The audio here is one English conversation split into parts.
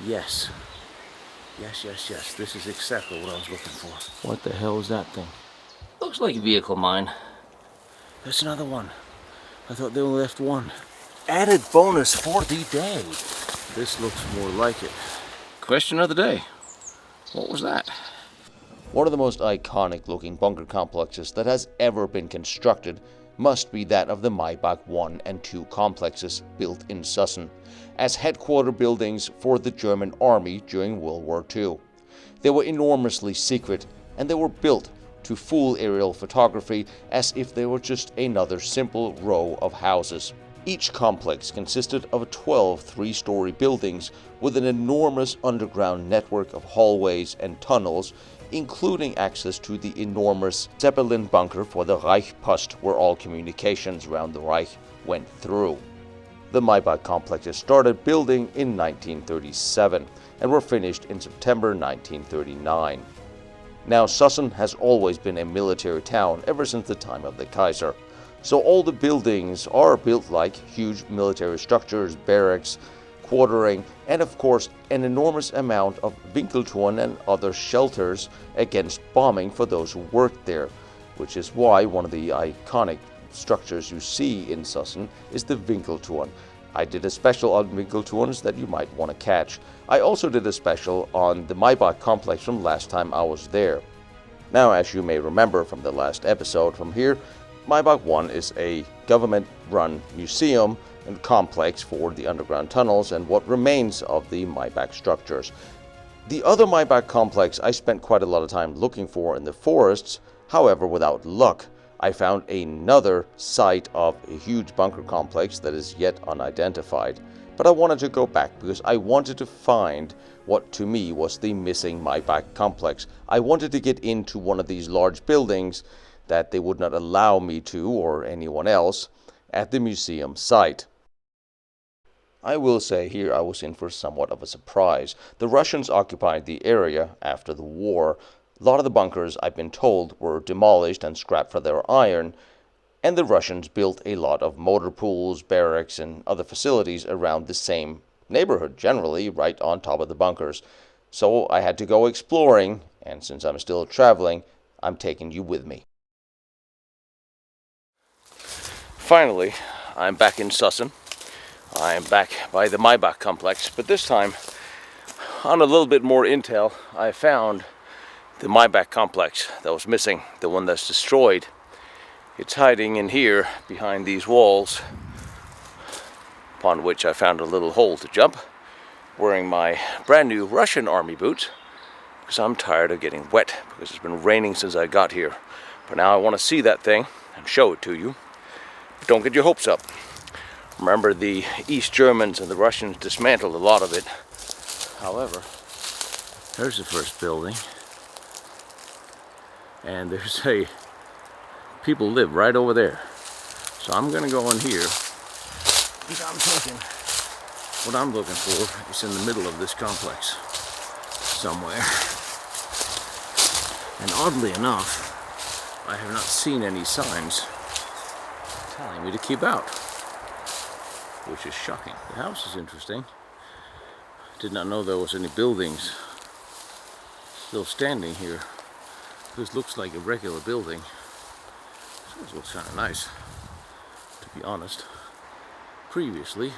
Yes. Yes. This is exactly what I was looking for. What the hell is that thing? Looks like a vehicle mine. There's another one. I thought they only left one. Added bonus for the day. This looks more like it. Question of the day. What was that? One of the most iconic looking bunker complexes that has ever been constructed must be that of the Maybach I and II complexes built in Zossen as headquarter buildings for the German army during World War II. They were enormously secret, and they were built to fool aerial photography as if they were just another simple row of houses. Each complex consisted of 12 three-story buildings with an enormous underground network of hallways and tunnels, including access to the enormous Zeppelin bunker for the Reichspost, where all communications around the Reich went through. The Maybach complexes started building in 1937 and were finished in September 1939. Now, Zossen has always been a military town ever since the time of the Kaiser. So all the buildings are built like huge military structures, barracks, quartering, and of course an enormous amount of Winkelturm and other shelters against bombing for those who worked there, which is why one of the iconic structures you see in Zossen is the Winkelturm. I did a special on Winkelturms that you might want to catch. I also did a special on the Maybach complex from last time I was there. Now, as you may remember from the last episode from here, Maybach I is a government-run museum and complex for the underground tunnels and what remains of the Maybach structures. The other Maybach complex I spent quite a lot of time looking for in the forests, however without luck. I found another site of a huge bunker complex that is yet unidentified. But I wanted to go back because I wanted to find what to me was the missing Maybach complex. I wanted to get into one of these large buildings that they would not allow me to, or anyone else, at the museum site. I will say here I was in for somewhat of a surprise. The Russians occupied the area after the war. A lot of the bunkers, I've been told, were demolished and scrapped for their iron, and the Russians built a lot of motor pools, barracks, and other facilities around the same neighborhood, generally right on top of the bunkers. So I had to go exploring, and since I'm still traveling, I'm taking you with me. Finally, I'm back in Zossen. I am back by the Maybach complex, but this time, on a little bit more intel, I found the Maybach complex that was missing, the one that's destroyed. It's hiding in here behind these walls, upon which I found a little hole to jump, wearing my brand new Russian army boots, because I'm tired of getting wet, because it's been raining since I got here. But now I want to see that thing and show it to you. Don't get your hopes up. Remember, the East Germans and the Russians dismantled a lot of it. However, there's the first building. And there's people live right over there. So I'm gonna go in here. And I'm thinking, what I'm looking for is in the middle of this complex somewhere. And oddly enough, I have not seen any signs telling me to keep out, which is shocking. The house is interesting. Did not know there was any buildings still standing here. This looks like a regular building. This looks kind of nice, to be honest. Previously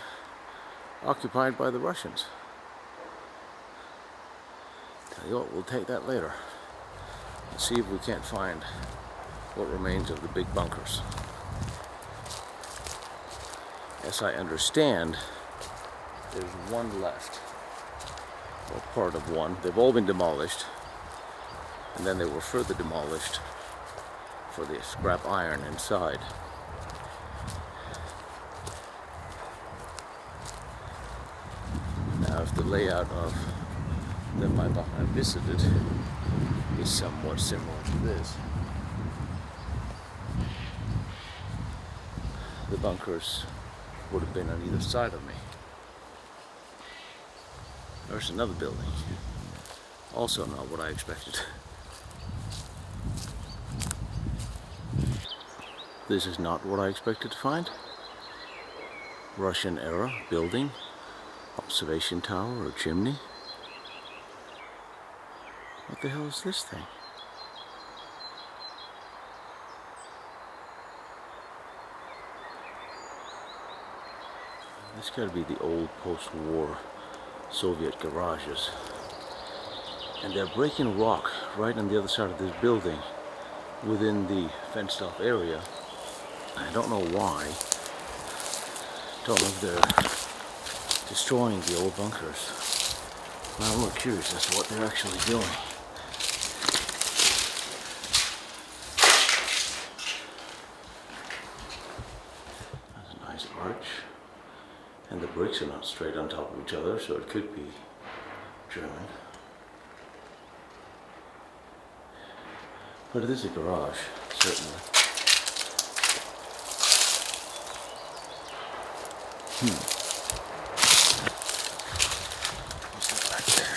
occupied by the Russians. Tell you what, we'll take that later. Let's see if we can't find what remains of the big bunkers. As I understand, there's one left, or part of one. They've all been demolished, and then they were further demolished for the scrap iron inside. Now, if the layout of the Maybach I visited is somewhat similar to this, the bunkers would have been on either side of me. There's another building. Also not what I expected. This is not what I expected to find. Russian era building, observation tower or chimney. What the hell is this thing? This gotta be the old post-war Soviet garages. And they're breaking rock right on the other side of this building within the fenced-off area. I don't know why. Don't know if they're destroying the old bunkers. I'm more curious as to what they're actually doing. That's a nice arch. And the bricks are not straight on top of each other, so it could be German. But it is a garage, certainly. What's that back there?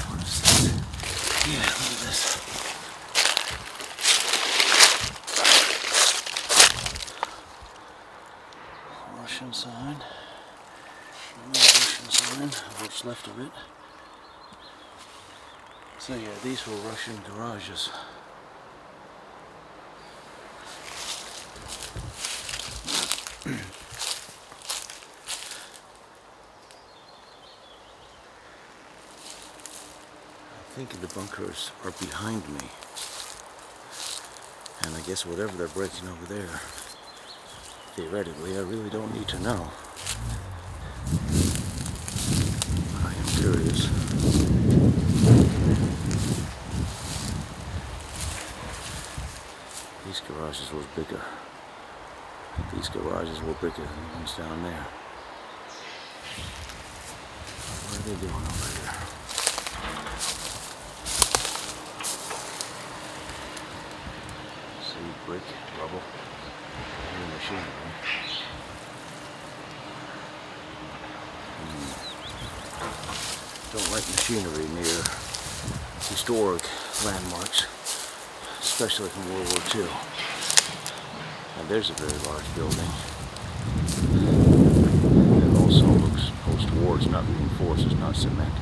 What is that? Yeah, look at this. Russian sign. Russian sign, what's left of it. So yeah, these were Russian garages. I think the bunkers are behind me. And I guess whatever they're breaking over there, theoretically, I really don't need to know. I am curious. These garages were bigger. These garages were bigger than the ones down there. What are they doing over here? See, brick, rubble, and machinery. Don't like machinery near historic landmarks, especially from World War II. And there's a very large building. It also looks post-war. It's not reinforced, it's not cement.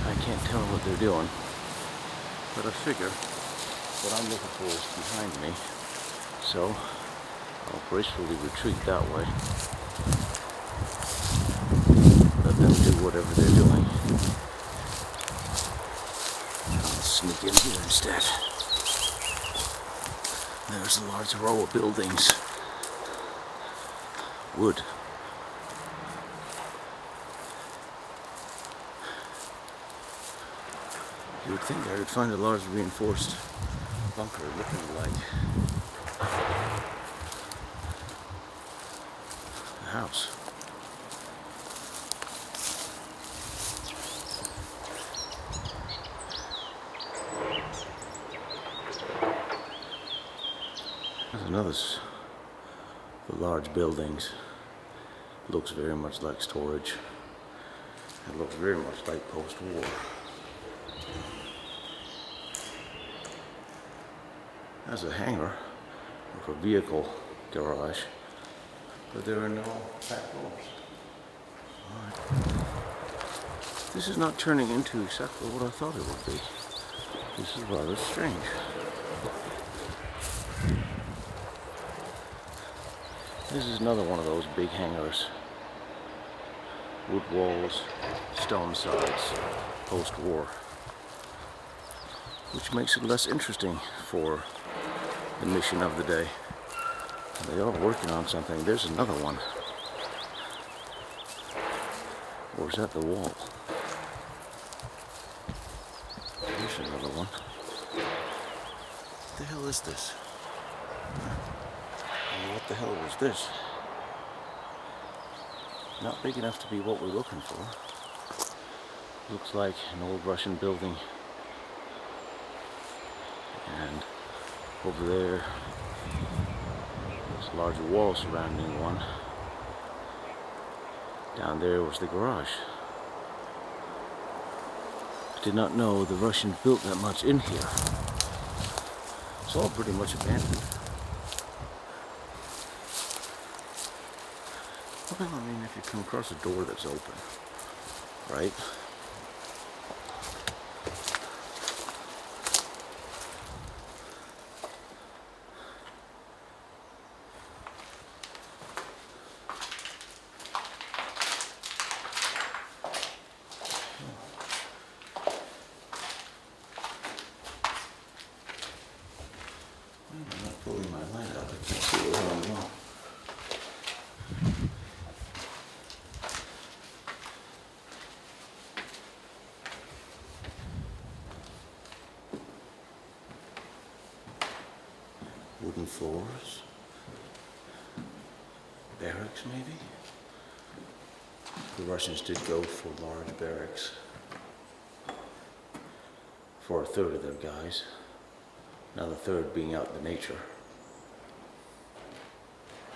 I can't tell what they're doing, but I figure what I'm looking for is behind me. So I'll gracefully retreat that way. Let them do whatever they're doing. I'll sneak in here instead. There's a large row of buildings. Wood. You would think I would find a large reinforced bunker looking like a house. There's another the large buildings. Looks very much like storage. It looks very much like post-war. There's a hangar for a vehicle garage, but there are no back doors. Alright. This is not turning into exactly what I thought it would be. This is rather strange. This is another one of those big hangars. Wood walls, stone sides, post-war. Which makes it less interesting for the mission of the day. They are working on something. There's another one. Or is that the wall? There's another one. What the hell is this? What the hell was this? Not big enough to be what we're looking for. Looks like an old Russian building. And over there, there's a larger wall surrounding one. Down there was the garage. I did not know the Russians built that much in here. It's all pretty much abandoned. Well, I mean, if you come across a door that's open, right? I'm not pulling my light out. I can't see where I'm going. Wooden floors. Barracks, maybe? The Russians did go for large barracks for a third of their guys. Now the third being out in the nature.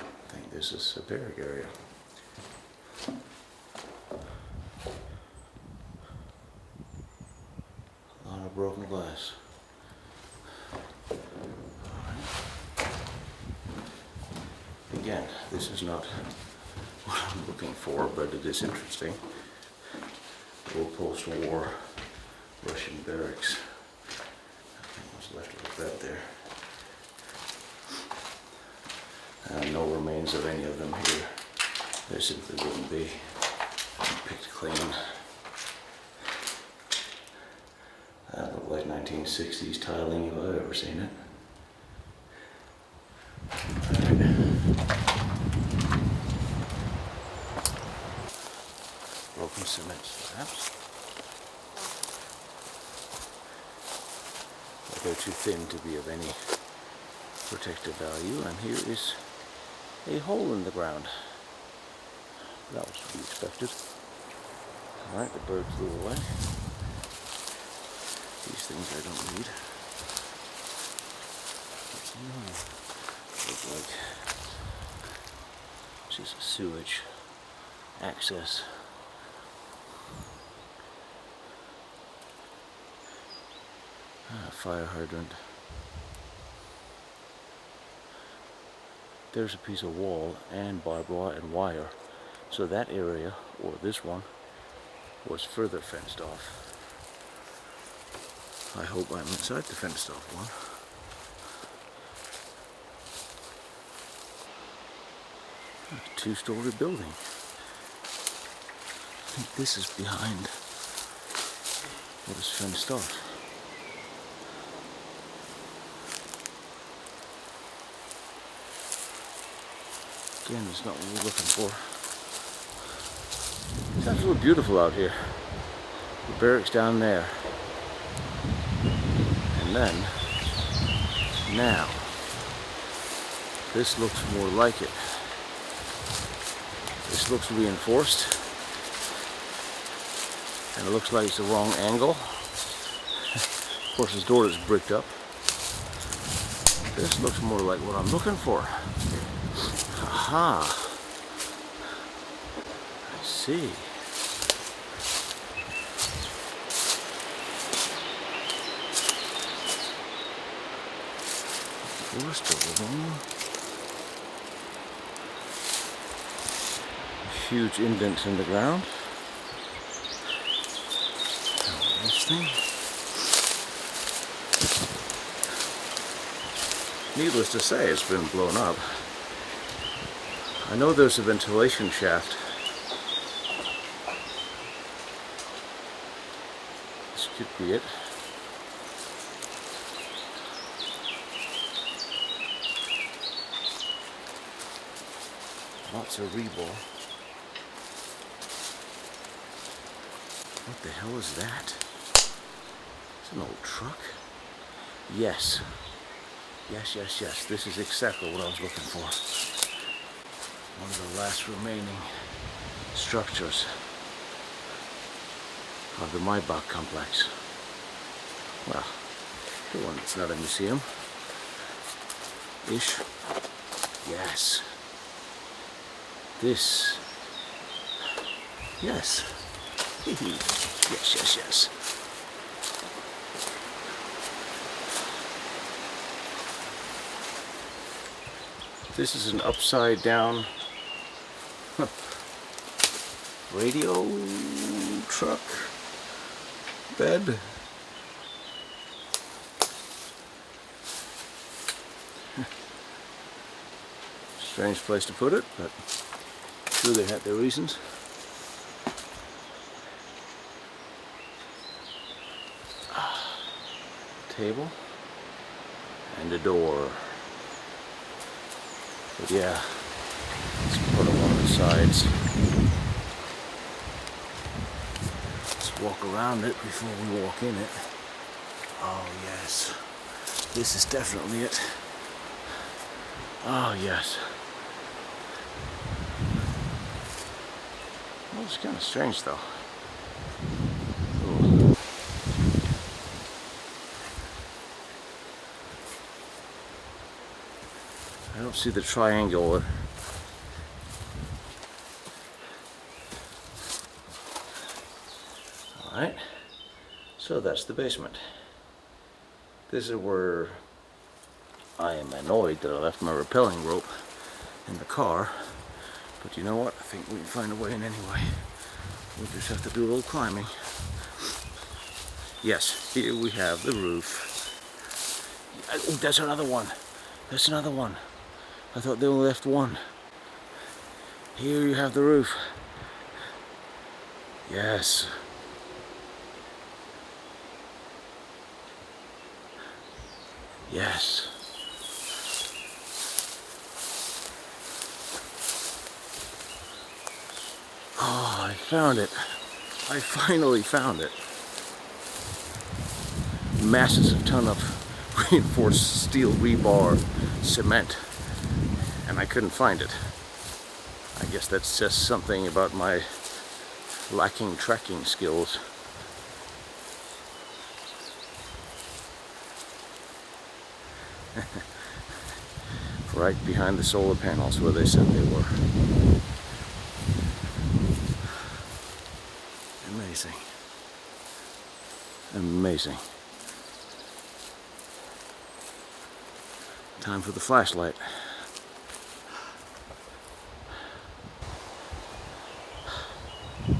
I think this is a barrack area. A lot of broken glass. Again, this is not what I'm looking for, but it is interesting. Old post-war Russian barracks. I think what's left of the bed there. No remains of any of them here. There simply wouldn't be. Picked clean. That looked like 1960s tiling if I've ever seen it. Broken cement slabs. They're too thin to be of any protective value, and here is a hole in the ground. That was to be expected. Alright, the bird flew away. These things I don't need. Look like just sewage access. Fire hydrant. There's a piece of wall and barbed wire and wire. So that area, or this one, was further fenced off. I hope I'm inside the fenced off one. A two-story building. I think this is behind what is fenced off. Again, it's not what we're looking for. It's absolutely beautiful out here. The barracks down there. And then, now, this looks more like it. This looks reinforced. And it looks like it's the wrong angle. Of course, this door is bricked up. This looks more like what I'm looking for. Aha! I see. First of all, huge indents in the ground. This thing. Needless to say, it's been blown up. I know there's a ventilation shaft. This could be it. Lots of rebar. What the hell is that? It's an old truck. Yes. Yes. This is exactly what I was looking for. One of the last remaining structures of the Maybach complex. Well, the one that's not a museum. Ish. Yes. This. Yes. Yes. This is an upside down Radio truck bed. Strange place to put it, but sure they had their reasons. Table and a door. But yeah, let's put it on one of the sides. Let's walk around it before we walk in it. Oh yes, this is definitely it. Oh yes. Well, it's kind of strange though. Ooh. I don't see the triangle. Alright, so that's the basement. This is where I am annoyed that I left my rappelling rope in the car. But you know what? I think we can find a way in anyway. We just have to do a little climbing. Yes, here we have the roof. Oh, that's another one. That's another one. I thought they only left one. Here you have the roof. Yes. Yes. Oh, I found it. I finally found it. Masses of ton of reinforced steel rebar cement, and I couldn't find it. I guess that says something about my lacking tracking skills. Right behind the solar panels where they said they were. Amazing. Amazing. Time for the flashlight.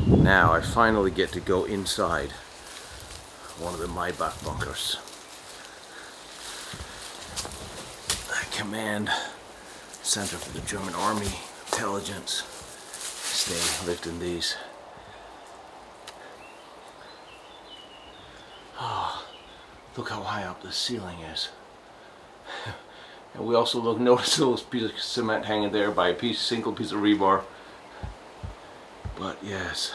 Now I finally get to go inside one of the Maybach bunkers. Command center for the German Army intelligence. Stay lifting these. Oh, look how high up the ceiling is. And we also notice a little piece of cement hanging there by a single piece of rebar. But yes.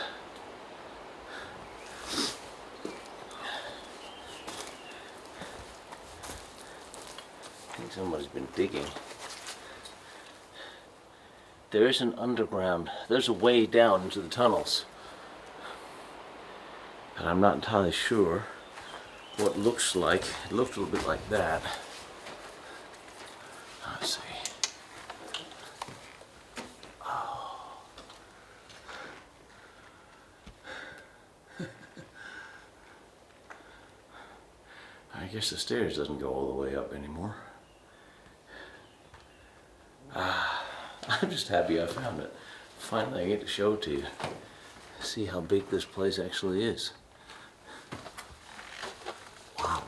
I think somebody's been digging. There is an underground, there's a way down into the tunnels. But I'm not entirely sure what it looks like. It looks a little bit like that. Let's see. Oh. I guess the stairs doesn't go all the way up anymore. I'm just happy I found it. Finally I get to show it to you. See how big this place actually is. Wow.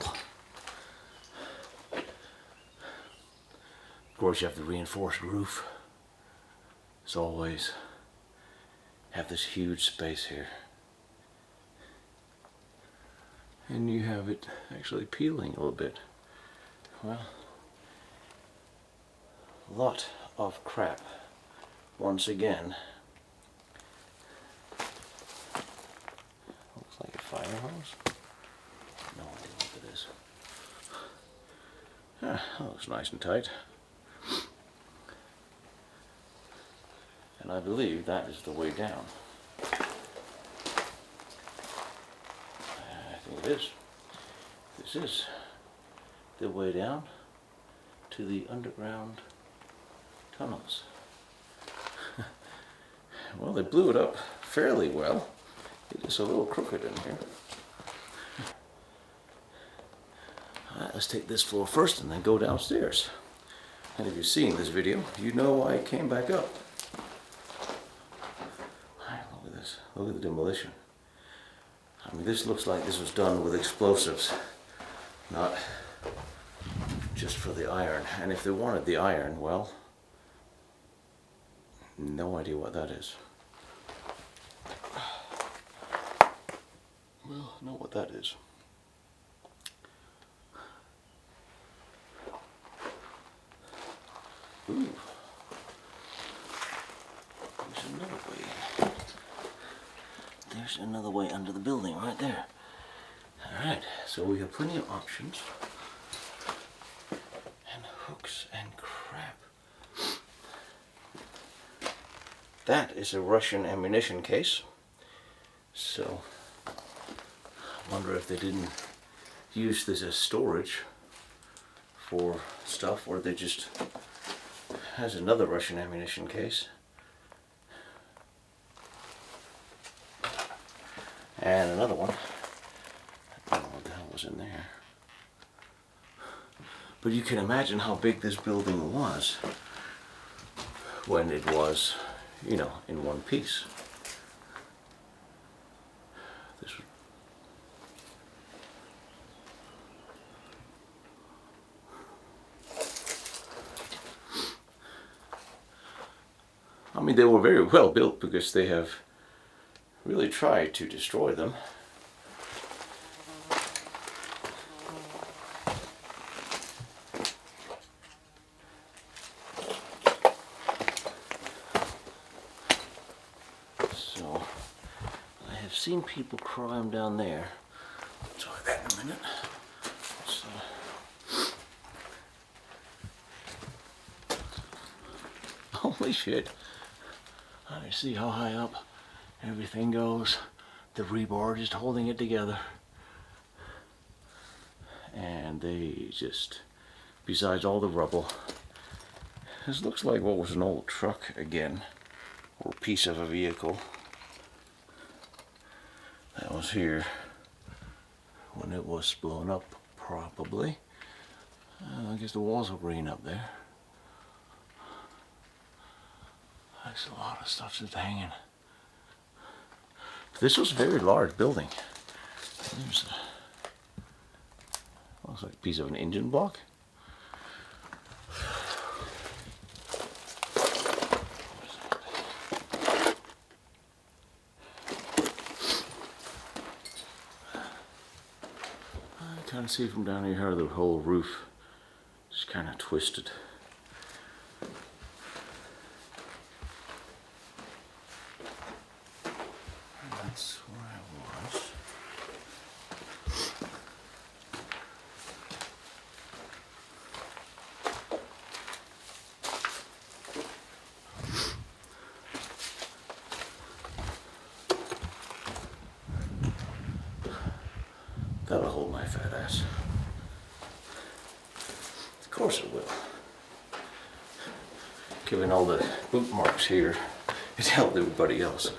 Of course you have the reinforced roof. As always. Have this huge space here. And you have it actually peeling a little bit. Well, a lot of crap. Once again. Looks like a fire hose. No idea what it is. Ah, that looks nice and tight. And I believe that is the way down. I think it is. This is the way down to the underground tunnels. Well, they blew it up fairly well. It is a little crooked in here. Alright, let's take this floor first and then go downstairs. And if you've seen this video, you know why I came back up. Alright, look at this. Look at the demolition. I mean, this looks like this was done with explosives, not just for the iron. And if they wanted the iron, well, no idea what that is. Well, I know what that is. Ooh. There's another way. There's another way under the building right there. Alright, so we have plenty of options. And hooks and crap. That is a Russian ammunition case. So, I wonder if they didn't use this as storage for stuff, or they just has another Russian ammunition case. And another one. I don't know what the hell was in there. But you can imagine how big this building was when it was, you know, in one piece. This was I mean, they were very well built because they have really tried to destroy them. So, I have seen people climb down there. I'll try that in a minute. So, holy shit. I see how high up everything goes. The rebar just holding it together. And they just, besides all the rubble, this looks like what was an old truck again, or piece of a vehicle that was here when it was blown up, probably. I guess the walls are green up there. There's a lot of stuff just hanging. This was a very large building. There's looks like a piece of an engine block. I kind of see from down here how the whole roof is kind of twisted. That's where I was. That'll hold my fat ass. Of course it will. Given all the boot marks here, it held everybody else.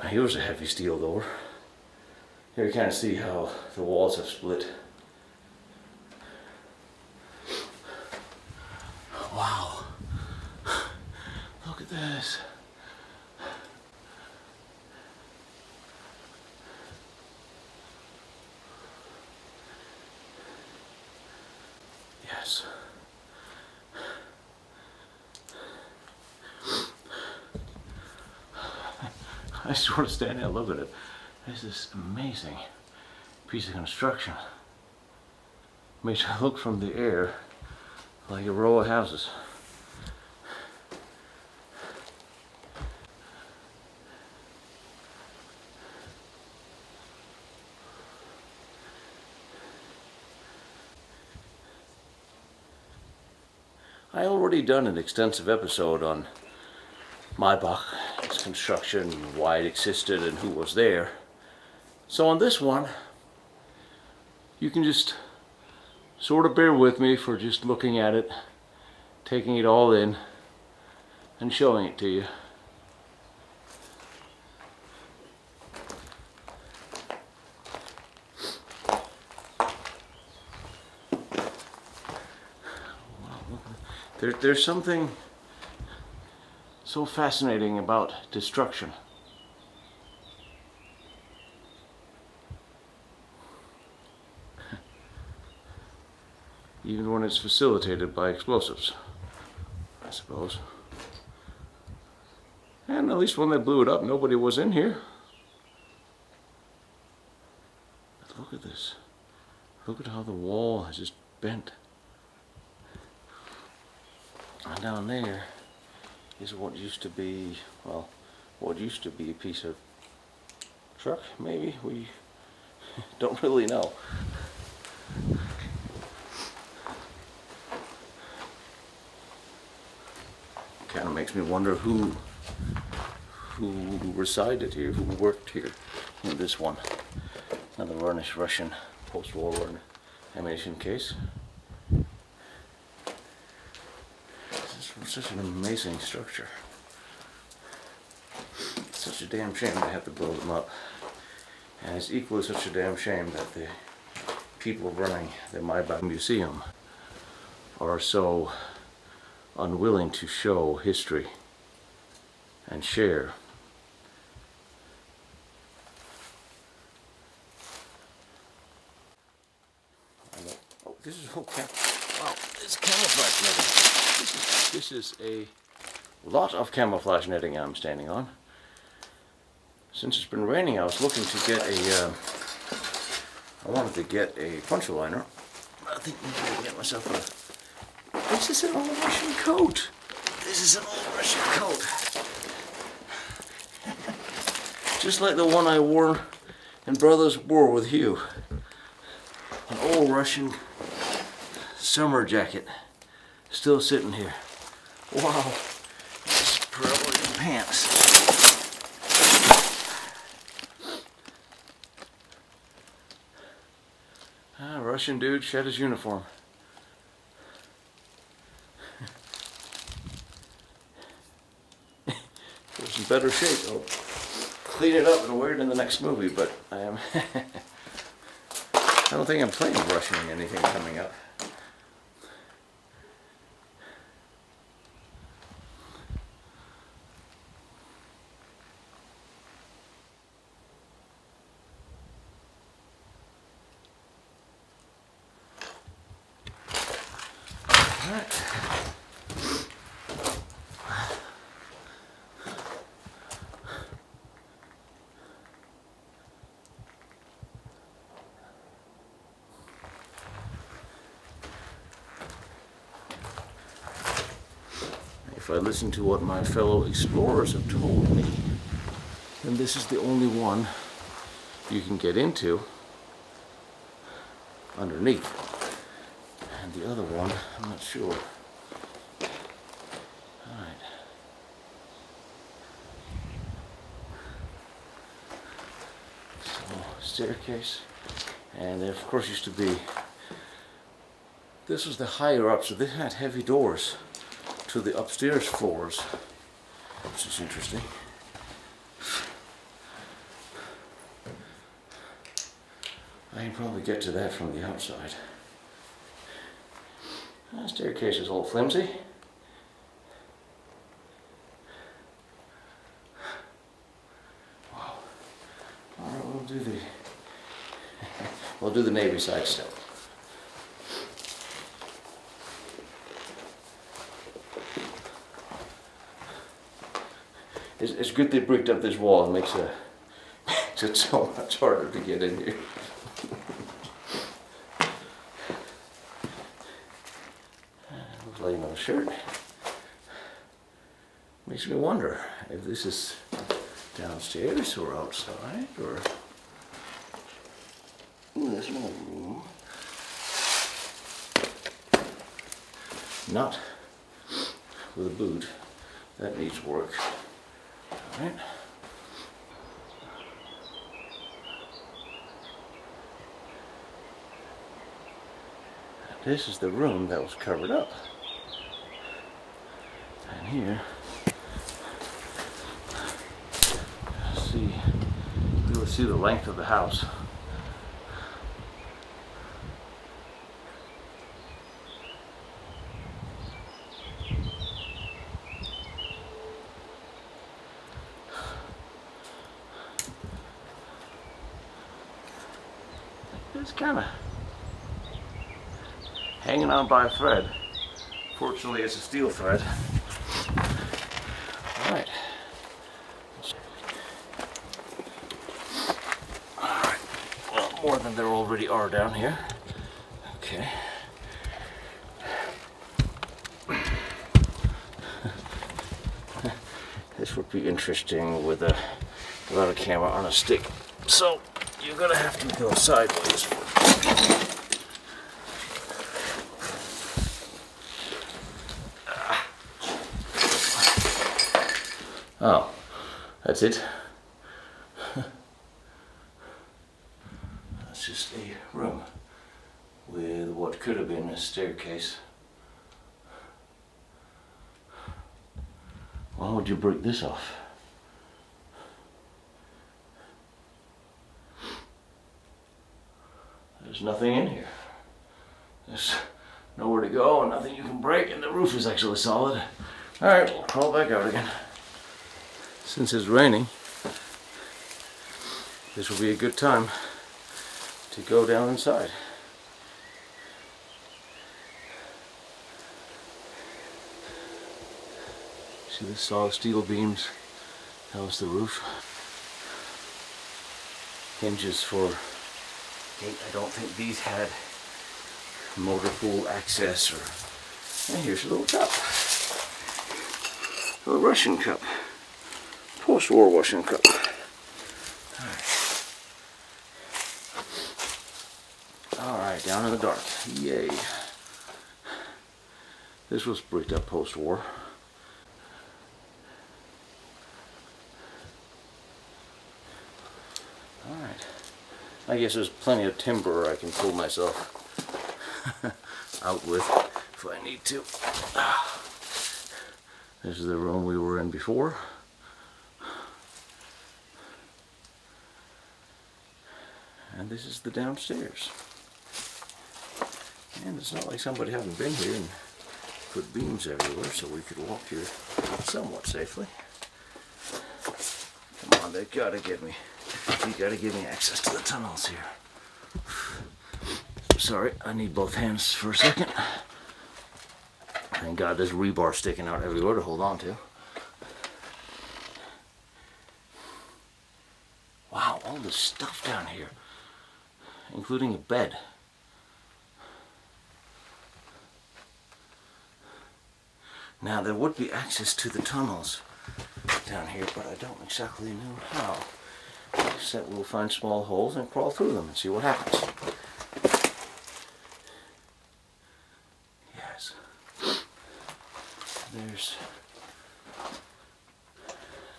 Here's a heavy steel door. Here you kind of see how the walls have split. Wow. Look at this. Yes. I just want to stand there and look at it. This is amazing piece of construction. Makes it look from the air like a row of houses. I already done an extensive episode on Maybach, its construction, why it existed, and who was there. So on this one, you can just sort of bear with me for just looking at it, taking it all in, and showing it to you. There's something so fascinating about destruction. Even when it's facilitated by explosives, I suppose. And at least when they blew it up, nobody was in here. But look at this. Look at how the wall has just bent. And down there is what used to be, well, what used to be a piece of truck, maybe? We don't really know. Kind of makes me wonder who resided here, who worked here in this one. Another varnished Russian post-war ammunition case. This is such an amazing structure. It's such a damn shame to have to blow them up. And it's equally such a damn shame that the people running the Maybach Museum are so unwilling to show history and share. Oh, this is wow, this camouflage netting. This is a lot of camouflage netting I'm standing on. Since it's been raining, I was looking to get I wanted to get a puncture liner. I think maybe I can get myself a. This is an old Russian coat. This is an old Russian coat. Just like the one I wore in Brothers War with Hugh. An old Russian summer jacket. Still sitting here. Wow. This is probably in pants. Ah, Russian dude shed his uniform. In better shape. I'll clean it up and wear it in the next movie, but I am I don't think I'm playing Russian in anything coming up. All right. If I listen to what my fellow explorers have told me, then this is the only one you can get into underneath. And the other one, I'm not sure. Alright. So, staircase. And there, of course, used to be, this was the higher up, so they had heavy doors to the upstairs floors, which is interesting. I can probably get to that from the outside. The staircase is all flimsy. Wow. Alright, we'll do the Navy side still. It's good they bricked up this wall. It makes it so much harder to get in here. Looks like another shirt. Makes me wonder if this is downstairs or outside, or ooh, there's another room. Not with a boot. That needs work. All right. This is the room that was covered up. And here, you'll see the length of the house. It's kind of hanging on by a thread. Fortunately, it's a steel thread. Alright. Alright. Well, more than there already are down here. Okay. This would be interesting without a camera on a stick. So, you're gonna have to go sideways. Oh, that's it. That's just a room with what could have been a staircase. Why would you break this off? There's nothing in here. There's nowhere to go and nothing you can break, and the roof is actually solid. Alright, we'll crawl back out again. Since it's raining, this will be a good time to go down inside. See the solid steel beams? That was the roof. Hinges for gate. I don't think these had motor pool access and here's a little cup. A little Russian cup. Post-war Russian cup. Alright, down in the dark. Yay. This was bricked up post-war. Alright. I guess there's plenty of timber I can pull myself out with if I need to. This is the room we were in before. And this is the downstairs. And it's not like somebody hadn't been here and put beams everywhere, so we could walk here somewhat safely. Come on, they gotta give me. You gotta give me access to the tunnels here. Sorry, I need both hands for a second. Thank God there's rebar sticking out everywhere to hold on to. Wow, all this stuff down here, including a bed. Now there would be access to the tunnels down here, but I don't exactly know how. Except we'll find small holes and crawl through them and see what happens. Yes. There's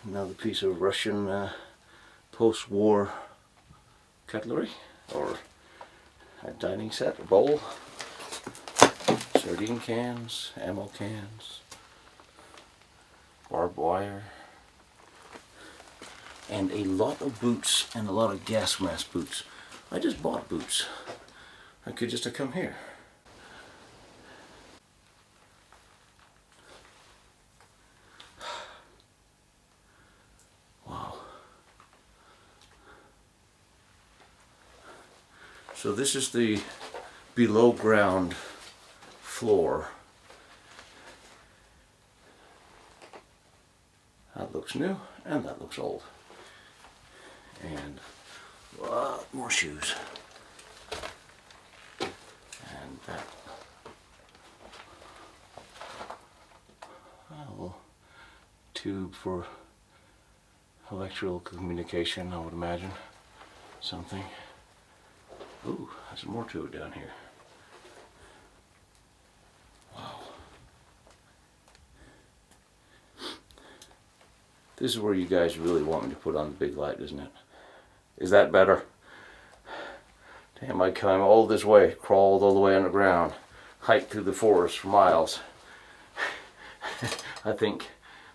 another piece of Russian post-war cutlery, or a dining set, a bowl, sardine cans, ammo cans, barbed wire, and a lot of boots and a lot of gas mask boots. I just bought boots. I could just have come here. Wow. So this is the below ground floor. That looks new and that looks old. And a lot more shoes. And that tube for electrical communication, I would imagine. Something. Ooh, there's more to it down here. Wow. This is where you guys really want me to put on the big light, isn't it? Is that better? Damn, I came all this way, crawled all the way underground, hiked through the forest for miles. I think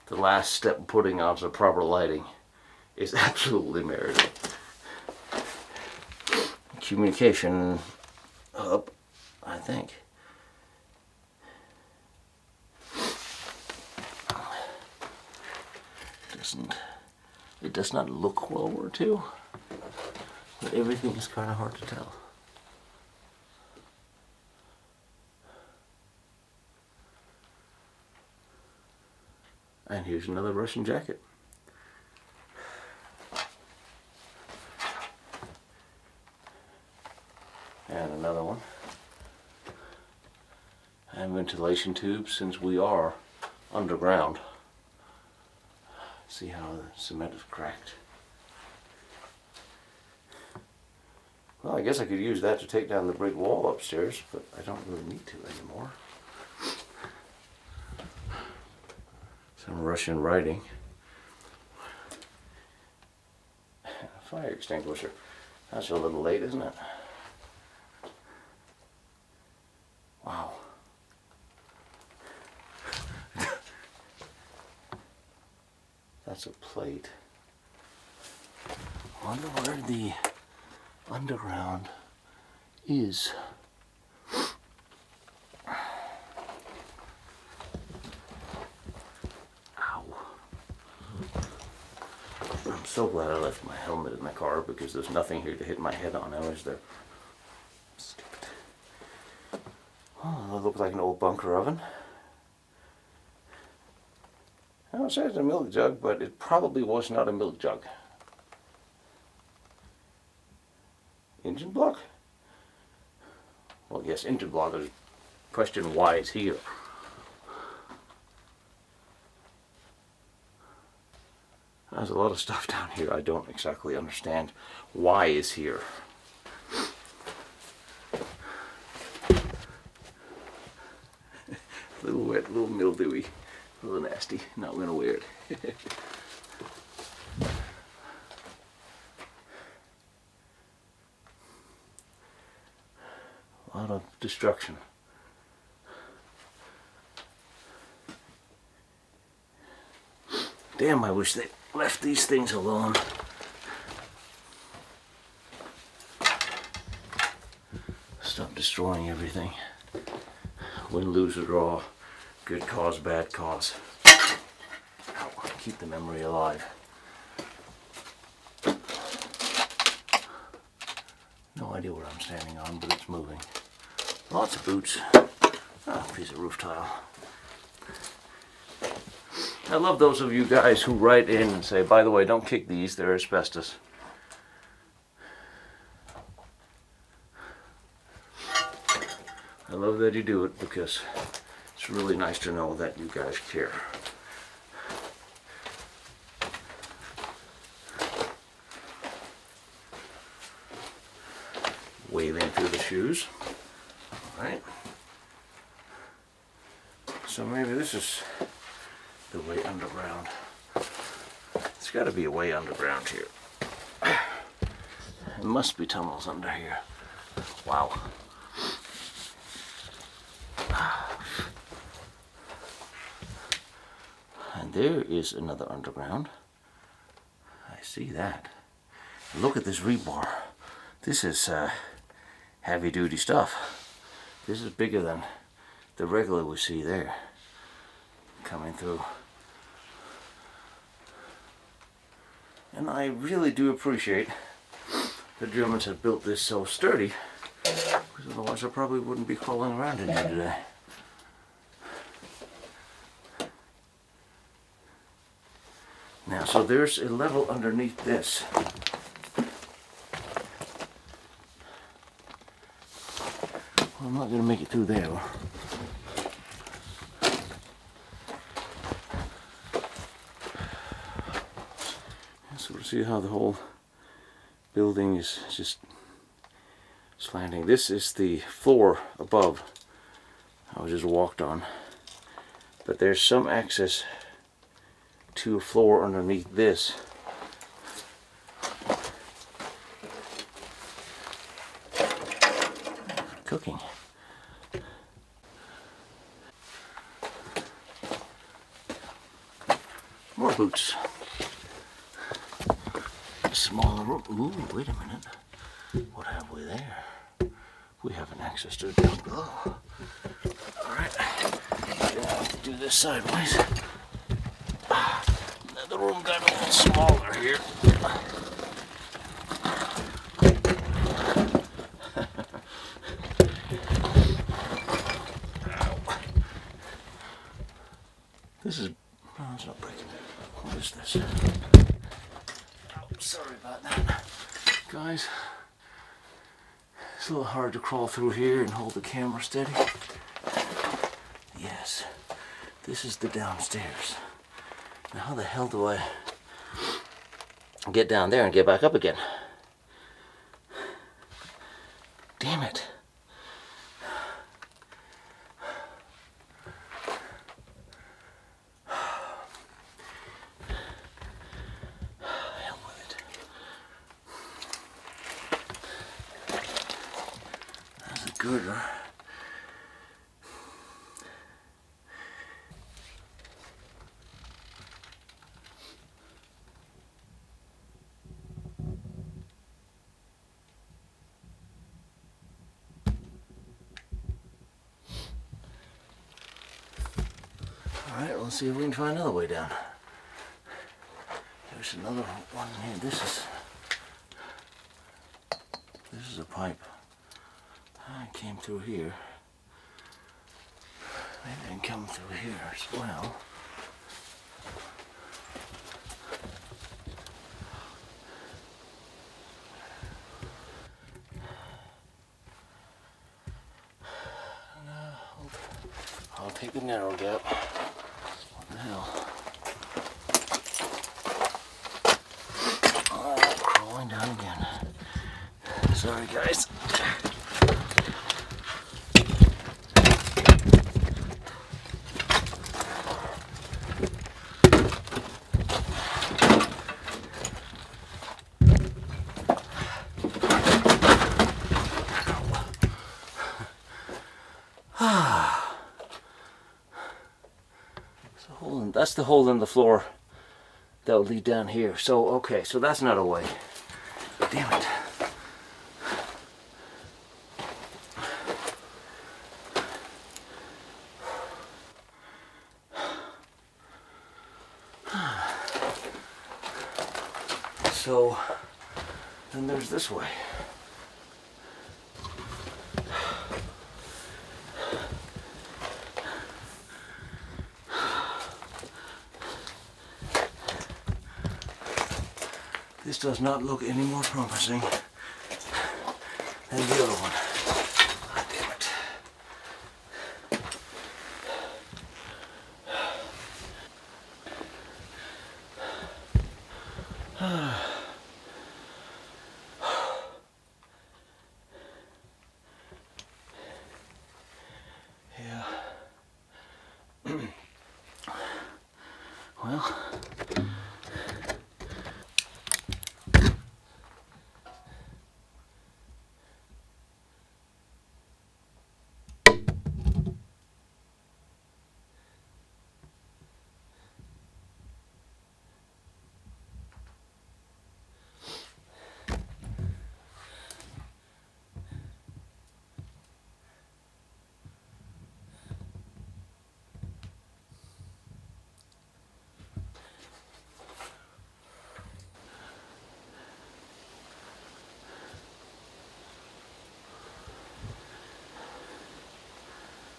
the last step of putting on some proper lighting is absolutely merited. Communication up, I think. It does not look World War II, but everything is kind of hard to tell. And here's another Russian jacket. And another one. And ventilation tubes, since we are underground. See how the cement is cracked. Well, I guess I could use that to take down the brick wall upstairs, but I don't really need to anymore. Some Russian writing. A fire extinguisher. That's a little late, isn't it? Wow. That's a plate. I wonder where the underground is. Ow. I'm so glad I left my helmet in the car because there's nothing here to hit my head on now, is there? Stupid. Oh, that looks like an old bunker oven. Now it says a milk jug, but it probably was not a milk jug. Engine block? Well, yes, engine block. There's question why it's here. There's a lot of stuff down here I don't exactly understand why is here. A little wet, a little mildewy, a little nasty. Not gonna wear it. A lot of destruction. Damn, I wish they left these things alone. Stop destroying everything. Win, lose, or draw. Good cause, bad cause. Ow. Keep the memory alive. No idea what I'm standing on, but it's moving. Lots of boots. Oh, piece of roof tile. I love those of you guys who write in and say, by the way, don't kick these, they're asbestos. I love that you do it because it's really nice to know that you guys care. Waving through the shoes. Alright. So maybe this is the way underground. It's got to be a way underground here. There must be tunnels under here. Wow. And there is another underground. I see that. Look at this rebar. This is heavy duty stuff. This is bigger than the regular we see there. Coming through. And I really do appreciate the Germans have built this so sturdy, because otherwise I probably wouldn't be crawling around in here today. Now, so there's a level underneath this. Well, I'm not going to make it through there. So we'll see how the whole building is just slanting. This is the floor above I just walked on, but there's some access to a floor underneath this. Cooking. More boots. Smaller room. Ooh, wait a minute. What have we there? We have an access to the down below. Alright. Gonna have to do this sideways. The room got a little smaller here. This is, no, it's not breaking. Sorry about that, guys. It's a little hard to crawl through here and hold the camera steady. Yes, this is the downstairs. Now how the hell do I get down there and get back up again? Damn it. Hell with it. That's a girder. Alright, let's see if we can find another way down. There's another one here. This is a pipe. I came through here. Maybe I can come through here as well. I'll take the narrow gap. What the hell? Alright, crawling down again. Sorry guys. That's the hole in the floor that will lead down here. So, okay, so that's not a way. Damn it. So, then there's this way. This does not look any more promising than the other one. God damn it. Yeah. Well.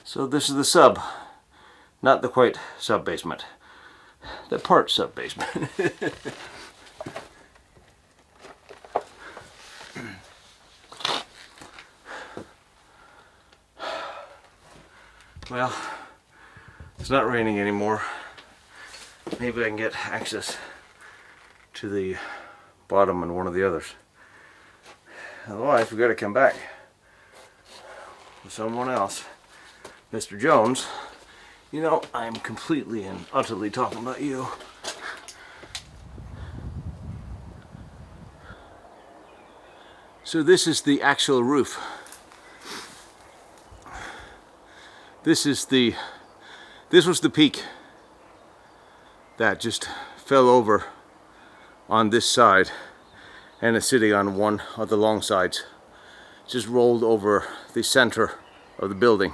So this is the sub, not the quite sub-basement, the part sub-basement. Well, it's not raining anymore. Maybe I can get access to the bottom and one of the others. Otherwise, we've got to come back with someone else. Mr. Jones, you know, I'm completely and utterly talking about you. So this is the actual roof. This was the peak that just fell over on this side and is sitting on one of the long sides. Just rolled over the center of the building.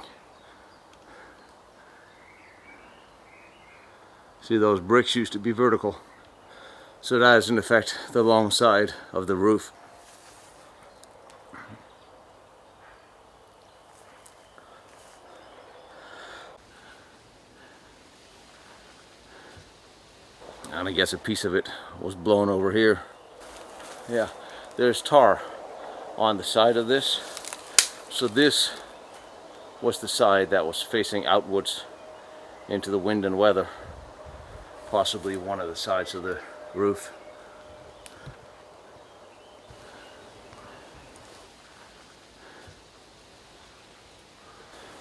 See, those bricks used to be vertical. So that is in effect the long side of the roof. And I guess a piece of it was blown over here. Yeah, there's tar on the side of this. So this was the side that was facing outwards into the wind and weather. Possibly one of the sides of the roof.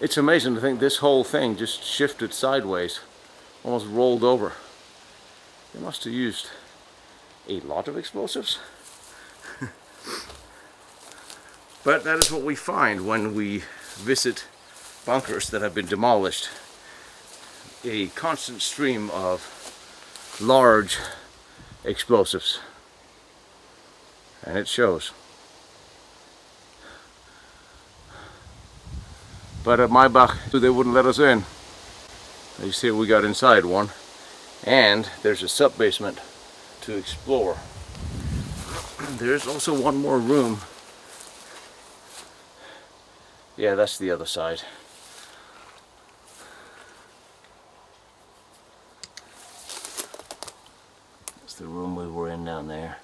It's amazing to think this whole thing just shifted sideways, almost rolled over. They must have used a lot of explosives. But that is what we find when we visit bunkers that have been demolished. A constant stream of large explosives. And it shows. But at Maybach, they wouldn't let us in. You see, we got inside one. And there's a sub-basement to explore. There's also one more room. Yeah, that's the other side. That's the room we were in down there.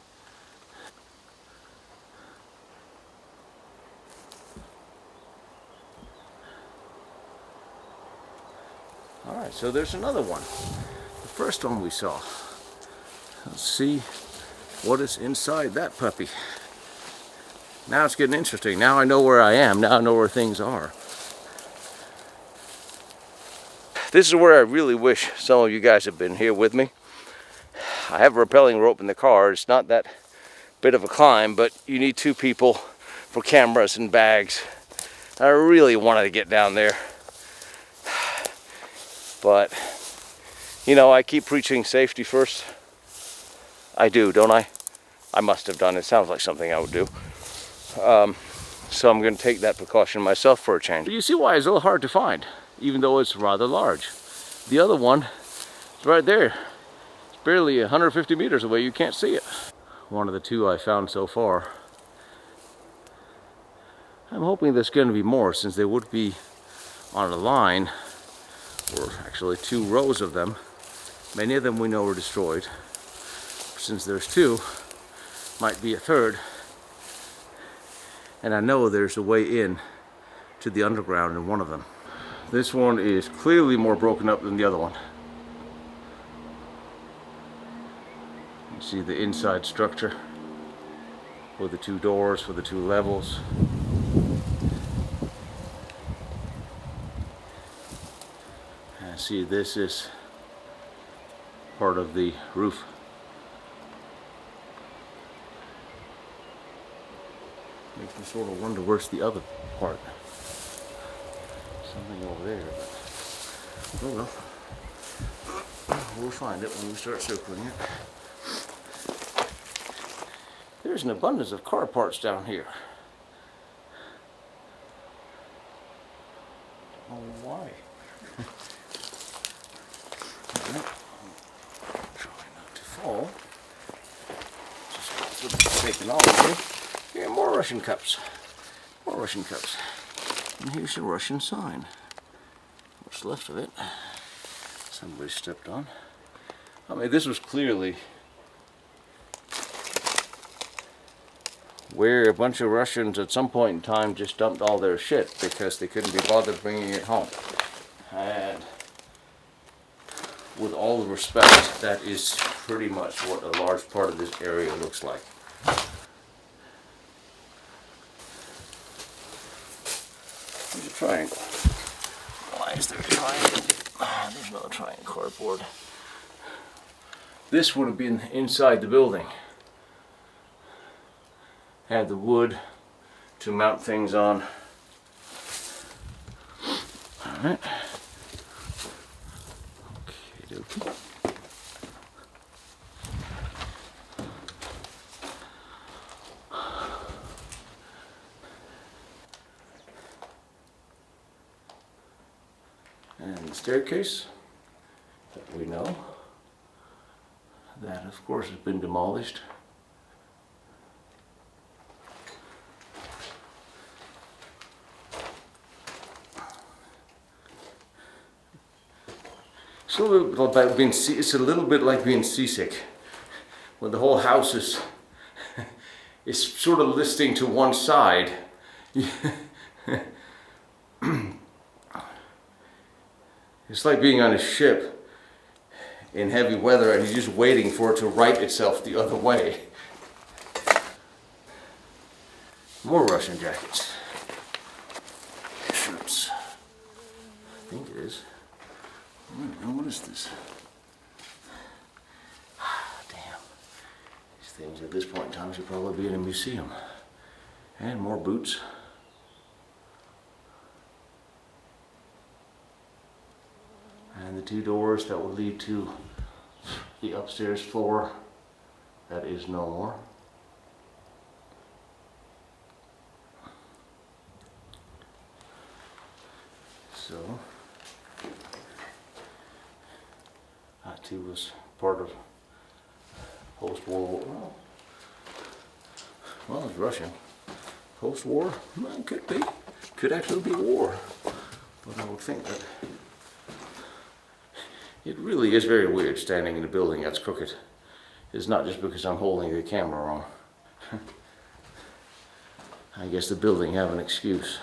Alright, so there's another one. The first one we saw. Let's see what is inside that puppy. Now it's getting interesting. Now I know where I am. Now I know where things are. This is where I really wish some of you guys have been here with me. I have a rappelling rope in the car. It's not that bit of a climb, but you need two people for cameras and bags. I really wanted to get down there. But, you know, I keep preaching safety first. I do, don't I? I must have done. It sounds like something I would do. So I'm going to take that precaution myself for a change. But you see why it's a little hard to find, even though it's rather large. The other one is right there. It's barely 150 meters away. You can't see it. One of the two I found so far. I'm hoping there's going to be more, since they would be on a line, or actually two rows of them. Many of them we know were destroyed. Since there's two, might be a third. And I know there's a way in to the underground in one of them. This one is clearly more broken up than the other one. You see the inside structure with the two doors for the two levels. And see, this is part of the roof. Makes me sort of wonder where's the other part. Something over there, but oh well. We'll find it when we start circling it. There's an abundance of car parts down here. Oh, why? Try not to fall. Just sort of taking off here. Here, more Russian cups. More Russian cups. And here's a Russian sign. What's left of it? Somebody stepped on. I mean, this was clearly where a bunch of Russians at some point in time just dumped all their shit because they couldn't be bothered bringing it home. And with all the respect, that is pretty much what a large part of this area looks like. There's a triangle. Why is there a triangle? There's no triangle cardboard. This would have been inside the building. Had the wood to mount things on. Alright. Okay, okay. And the staircase that we know, that of course has been demolished. It's a little bit like being seasick when the whole house is is sort of listing to one side. It's like being on a ship in heavy weather and you're just waiting for it to right itself the other way. More Russian jackets. Shirts. I think it is. I don't know, what is this? Damn. These things at this point in time should probably be in a museum. And more boots. And the two doors that would lead to the upstairs floor, that is no more. So, that too was part of post-war. Well, it's Russian. Post-war? Well, it could be. Could actually be war. But I would think that it really is very weird standing in a building that's crooked. It's not just because I'm holding the camera wrong. I guess the building have an excuse.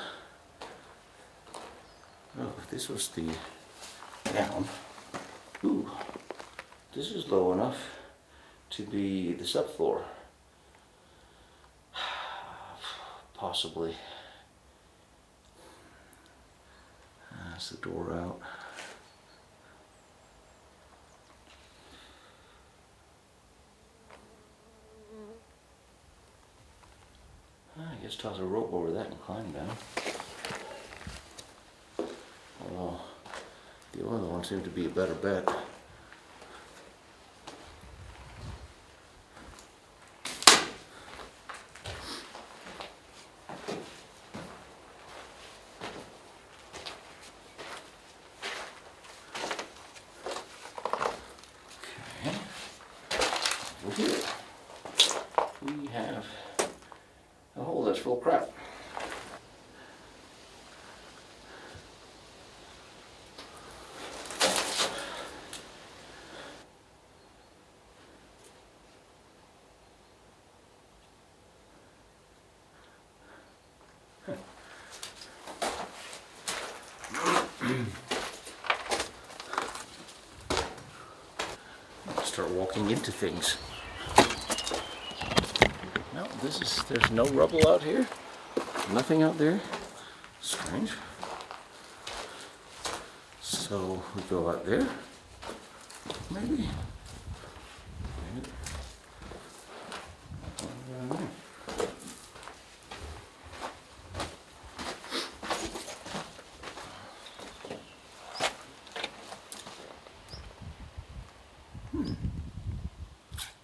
Oh, if this was the down. Ooh, this is low enough to be the subfloor. Possibly. That's the door out. I guess toss a rope over that and climb down. Although the other one seemed to be a better bet. Okay. Over here we have a hole that's full of crap. Start walking into things. No, there's no rubble out here. Nothing out there. Strange. So we go out there. Maybe.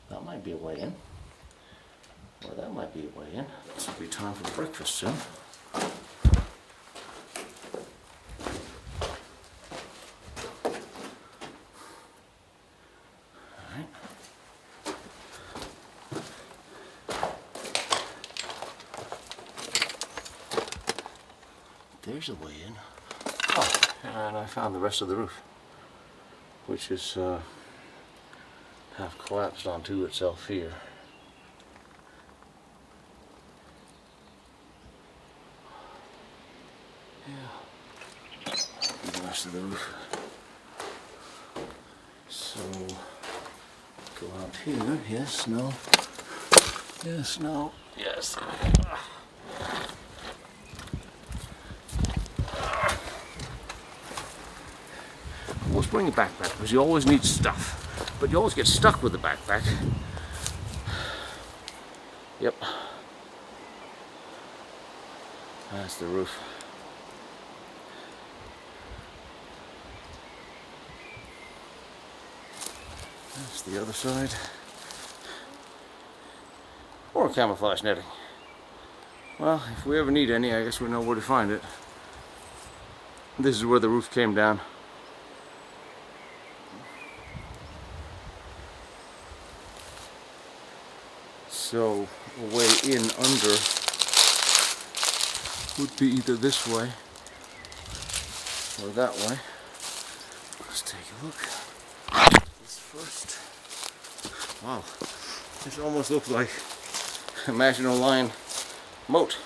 That might be a way in. Or that might be a way in. This will be time for breakfast soon. Alright. There's a way in. Oh, and I found the rest of the roof, which is half collapsed onto itself here. Yeah. The rest of the roof. So go out here. Yes, no. Yes, no. Yes. Let's bring a backpack because you always need stuff. But you always get stuck with the backpack. Yep. That's the roof. That's the other side. Or camouflage netting. Well, if we ever need any, I guess we know where to find it. This is where the roof came down. So a way in under would be either this way or that way. Let's take a look. This first. Wow, this almost looks like Maginot Line moat.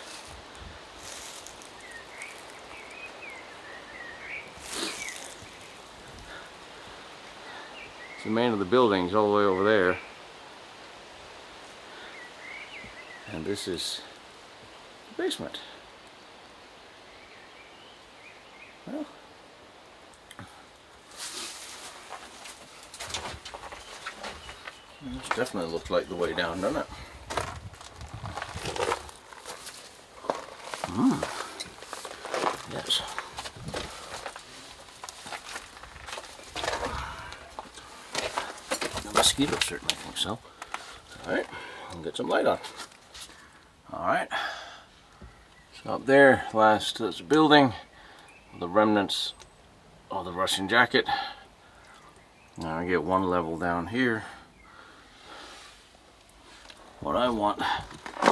The main of the building's all the way over there, and this is the basement. Well, this definitely looks like the way down, doesn't it? Yes. The mosquitoes certainly think so. Alright, we'll get some light on. Alright. So up there, last is a building, the remnants of the Russian jacket. Now I get one level down here. What I want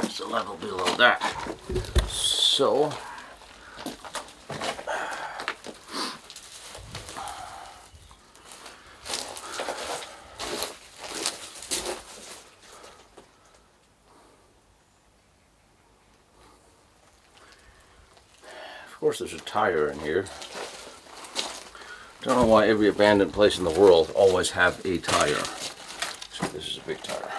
is a level below that. So of course there's a tire in here. Don't know why every abandoned place in the world always have a tire. So this is a big tire.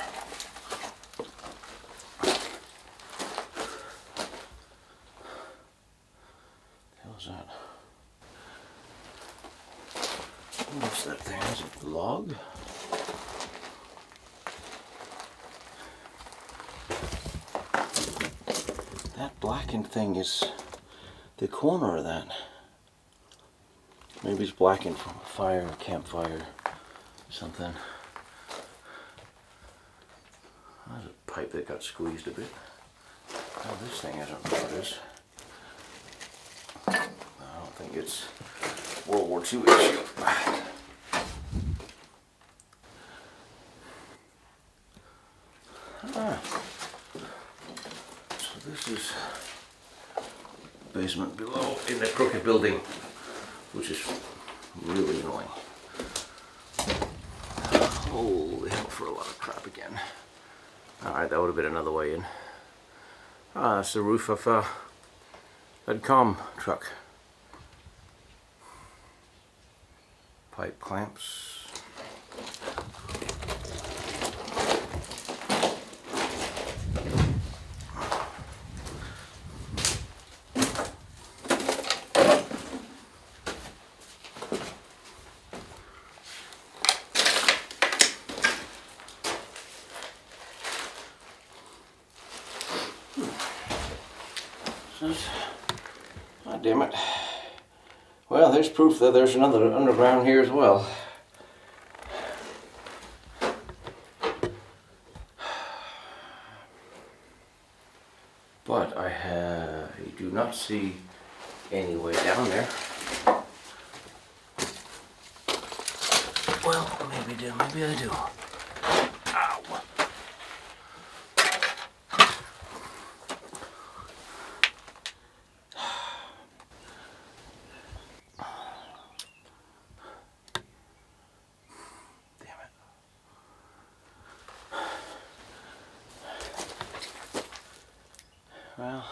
What's that? What's that thing? Is it a log? That blackened thing is the corner of that. Maybe it's blackened from a fire, a campfire, something. There's a pipe that got squeezed a bit. Oh, this thing, I don't know what it is. I don't think it's World War II issue. So this is the basement below in the crooked building, which is really annoying. Holy hell for a lot of crap again. Alright, that would have been another way in. That's the roof of a com truck. Pipe clamps. Oh, damn it. Well, there's proof that there's another underground here as well. But I do not see any way down there. Well, maybe I do. Ow. Well,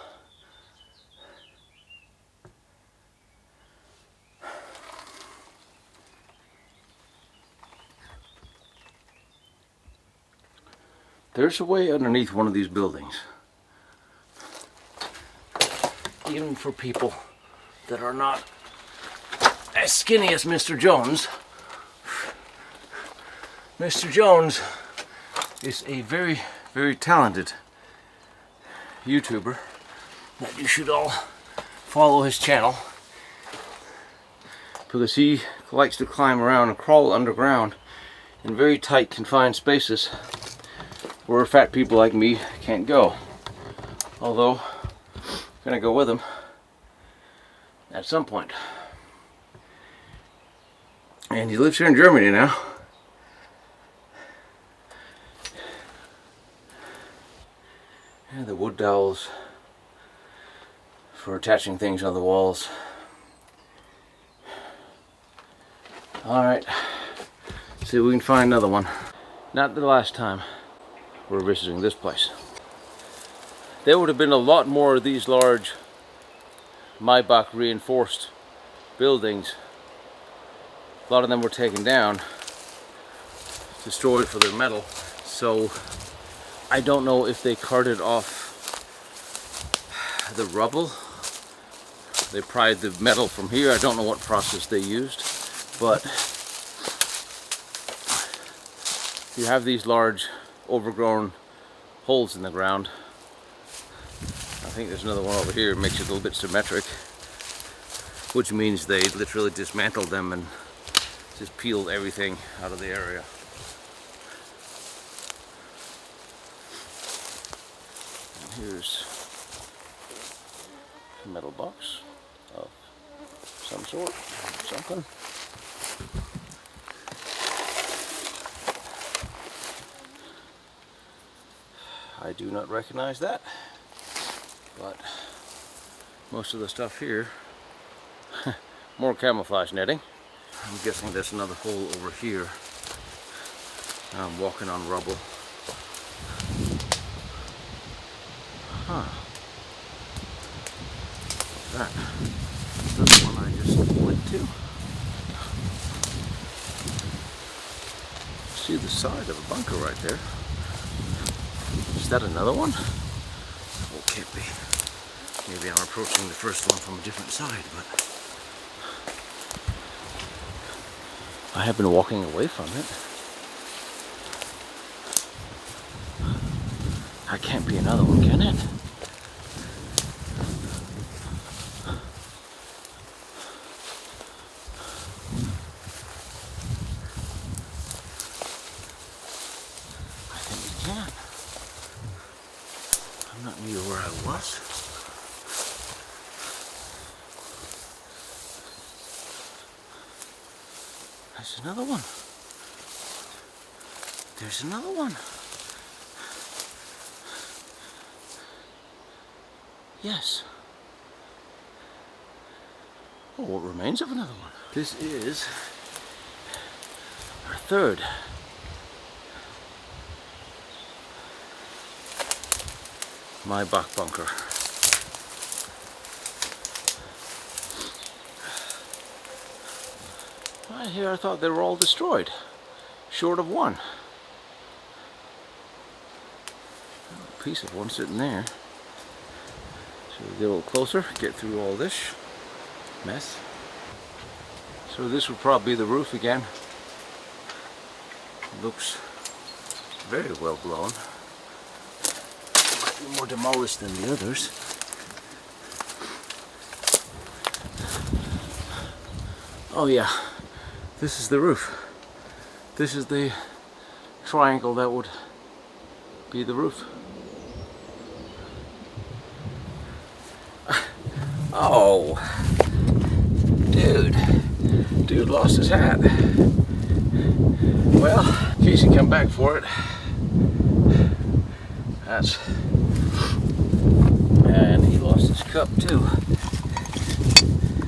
there's a way underneath one of these buildings, even for people that are not as skinny as Mr. Jones. Mr. Jones is a very, very talented YouTuber that you should all follow his channel, because he likes to climb around and crawl underground in very tight confined spaces where fat people like me can't go. Although I'm gonna go with him at some point. And he lives here in Germany now. And the wood dowels for attaching things on the walls. Alright, see if we can find another one. Not the last time we're visiting this place. There would have been a lot more of these large Maybach reinforced buildings. A lot of them were taken down, destroyed for their metal. So I don't know if they carted off the rubble. They pried the metal from here. I don't know what process they used, but you have these large overgrown holes in the ground. I think there's another one over here. It makes it a little bit symmetric, which means they literally dismantled them and just peeled everything out of the area. And here's a metal box of some sort, something. I do not recognize that, but most of the stuff here, more camouflage netting. I'm guessing there's another hole over here. I'm walking on rubble. Huh. That. That's the one I just went to. See the side of a bunker right there. Is that another one? Oh, it can't be. Maybe I'm approaching the first one from a different side, but I have been walking away from it. That can't be another one, can it? I think it can. I'm not near where I was. There's another one. There's another one. Yes. Oh, what remains of another one? This is our third. Maybach bunker. Right here I thought they were all destroyed, short of one. A piece of one sitting there. So we get a little closer, get through all this mess. So this would probably be the roof again. It looks very well blown. Might be more demolished than the others. Oh yeah. This is the roof. This is the triangle that would be the roof. Oh, dude lost his hat. Well, in case he come back for it, and he lost his cup too.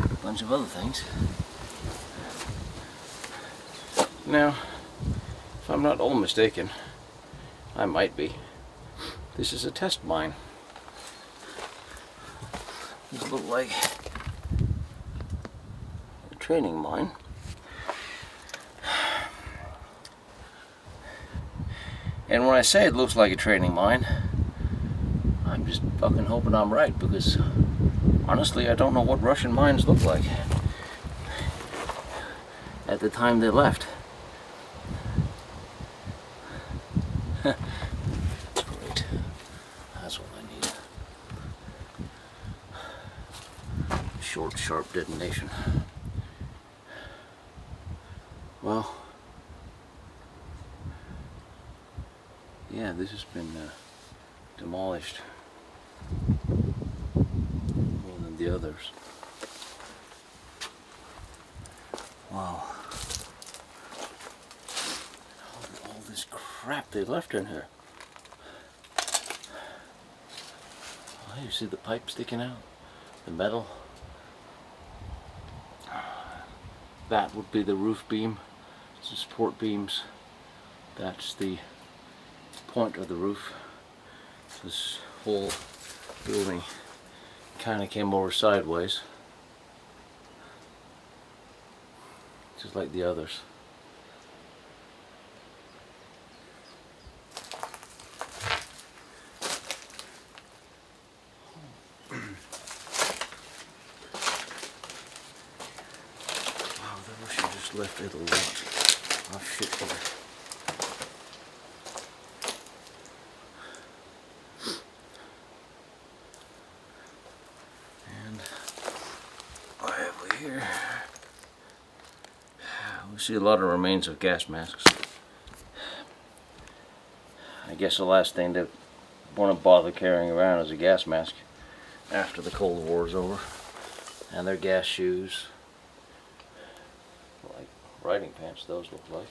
A bunch of other things. Now, if I'm not all mistaken, I might be. This is a test mine. This looks like a training mine. And when I say it looks like a training mine, I'm just fucking hoping I'm right, because honestly I don't know what Russian mines look like at the time they left. Great. That's what I need. Short, sharp detonation. Well, yeah, this has been demolished more than the others. Wow. All this crap they left in here. Oh, you see the pipe sticking out? The metal? That would be the roof beam. It's the support beams. That's the point of the roof. This whole building kind of came over sideways, just like the others. Wow, I wish I just left it a lot of shit here. Here we see a lot of remains of gas masks. I guess the last thing they want to bother carrying around is a gas mask after the Cold War is over. And their gas shoes, like riding pants, those look like.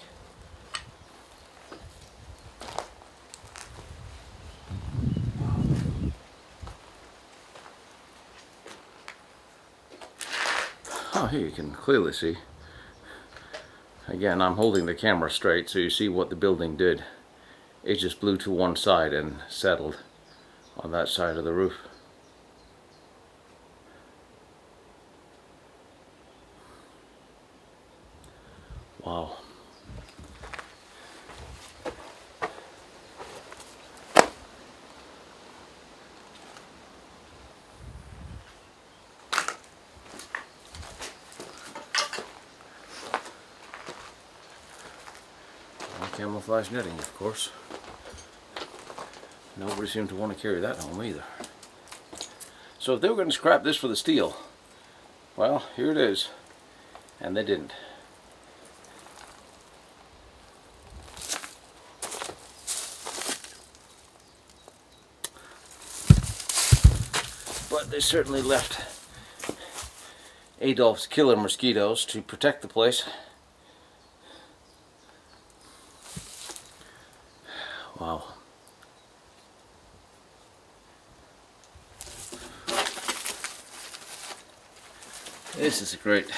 Oh, here you can clearly see. Again, I'm holding the camera straight so you see what the building did. It just blew to one side and settled on that side of the roof. Wow. Camouflage netting, of course. Nobody seemed to want to carry that home either. So if they were going to scrap this for the steel, well, here it is. And they didn't. But they certainly left Adolf's killer mosquitoes to protect the place. Wow. This is a great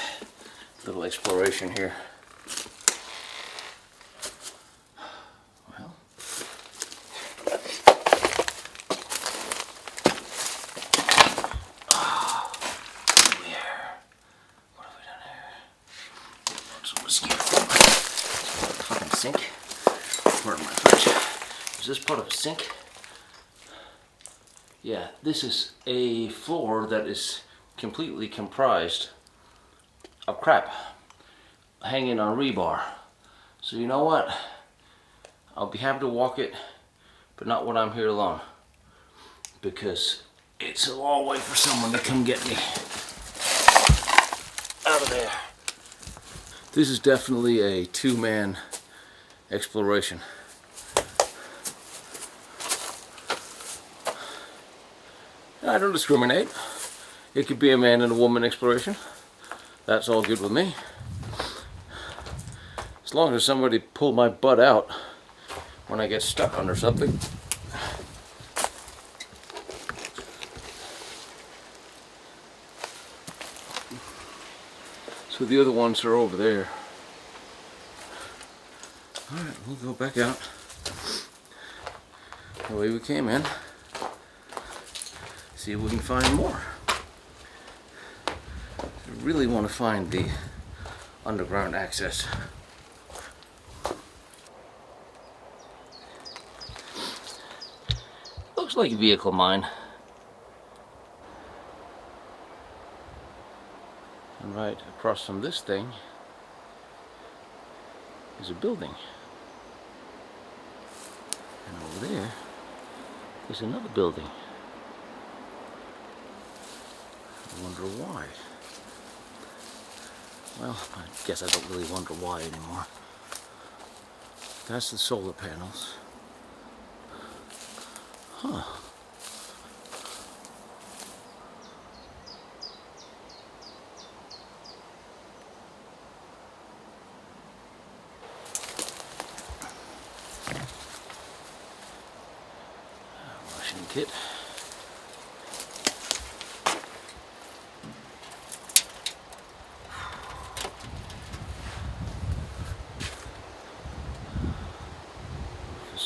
little exploration here. Well, what have we done here? Some mosquito. Fucking sink. Pardon my French. Is this part of a sink? Yeah, this is a floor that is completely comprised of crap hanging on rebar. So you know what? I'll be happy to walk it, but not when I'm here alone, because it's a long way for someone to come get me out of there. This is definitely a two-man exploration. I don't discriminate. It could be a man and a woman exploration. That's all good with me. As long as somebody pulled my butt out when I get stuck under something. So the other ones are over there. Alright, we'll go back out the way we came in. See if we can find more. I really want to find the underground access. Looks like a vehicle mine. And right across from this thing is a building. And over there is another building. I wonder why. Well, I guess I don't really wonder why anymore. That's the solar panels. Huh. Washing kit.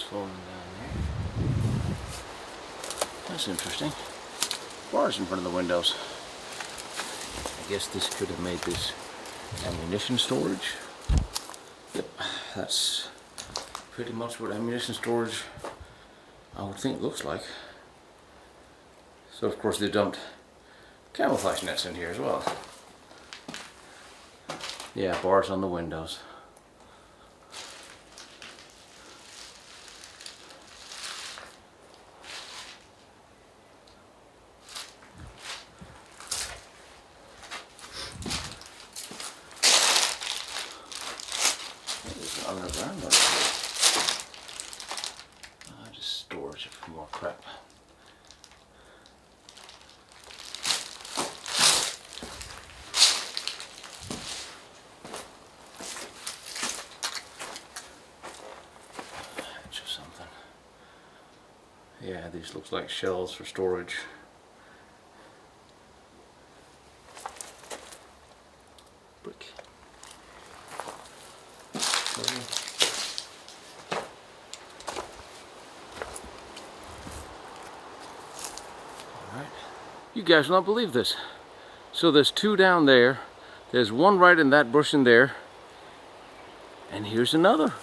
Falling down there. That's interesting. Bars in front of the windows. I guess this could have made this ammunition storage. Yep, that's pretty much what ammunition storage I would think it looks like. So of course they dumped camouflage nets in here as well. Yeah, bars on the windows. Underground up here. Just storage for more crap. Hatch or something. Yeah, these looks like shells for storage. Brick. Alright. You guys will not believe this. So there's two down there. There's one right in that bush in there. And here's another.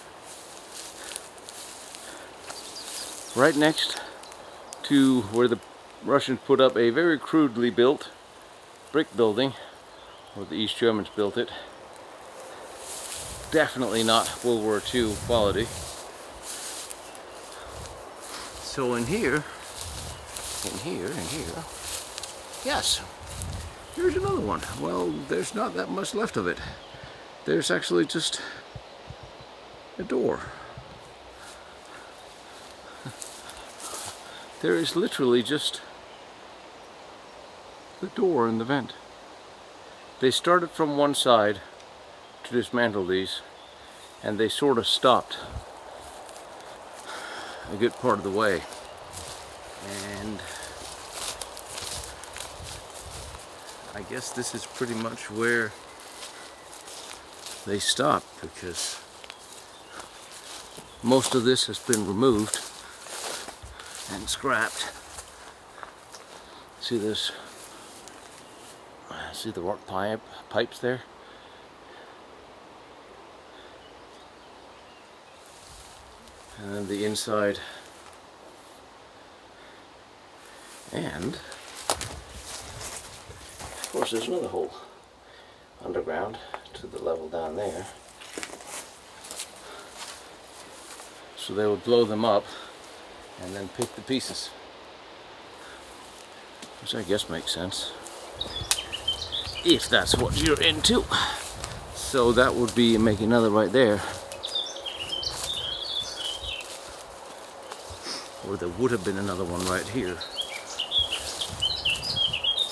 Right next to where the Russians put up a very crudely built brick building, or the East Germans built it. Definitely not World War II quality. So in here, yes, here's another one. Well, there's not that much left of it. There's actually just a door. There is literally just the door and the vent. They started from one side to dismantle these, and they sort of stopped a good part of the way. And I guess this is pretty much where they stopped, because most of this has been removed and scrapped. See this? See the rock pipes there? And then the inside. And of course there's another hole underground to the level down there. So they would blow them up and then pick the pieces, which I guess makes sense if that's what you're into. So that would be make another right there, or there would have been another one right here.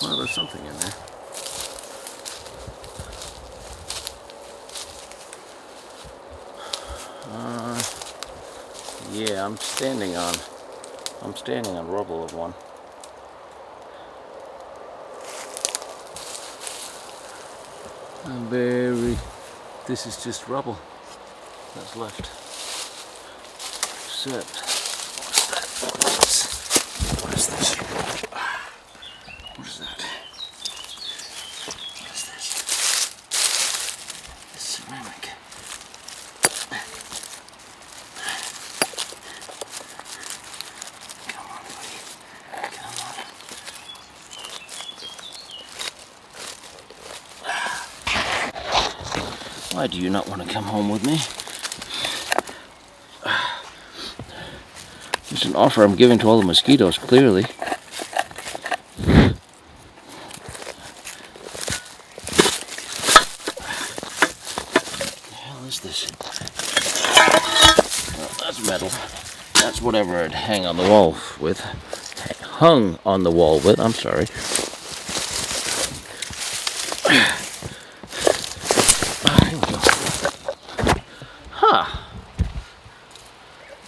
Well, there's something in there. Yeah, I'm standing on rubble of one. This is just rubble that's left. Except, what's that? What is this? What is that? What is this? It's ceramic. Come on, buddy. Come on. Why do you not want to come home with me? It's an offer I'm giving to all the mosquitoes, clearly. The hell is this? Well, that's metal. That's whatever I'd hang on the wall with. Hung on the wall with, I'm sorry. Here we go. Huh.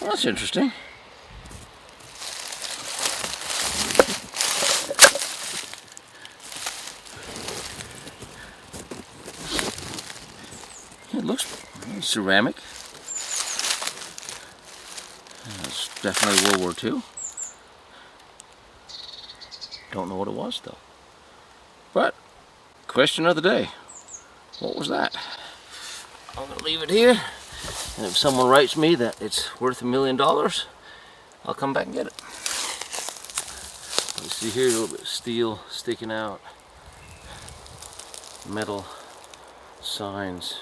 Well, that's interesting. It looks ceramic. It's definitely World War II. Don't know what it was though. But, question of the day. What was that? I'm gonna leave it here. And if someone writes me that it's worth $1 million, I'll come back and get it. You see here a little bit of steel sticking out. Metal signs.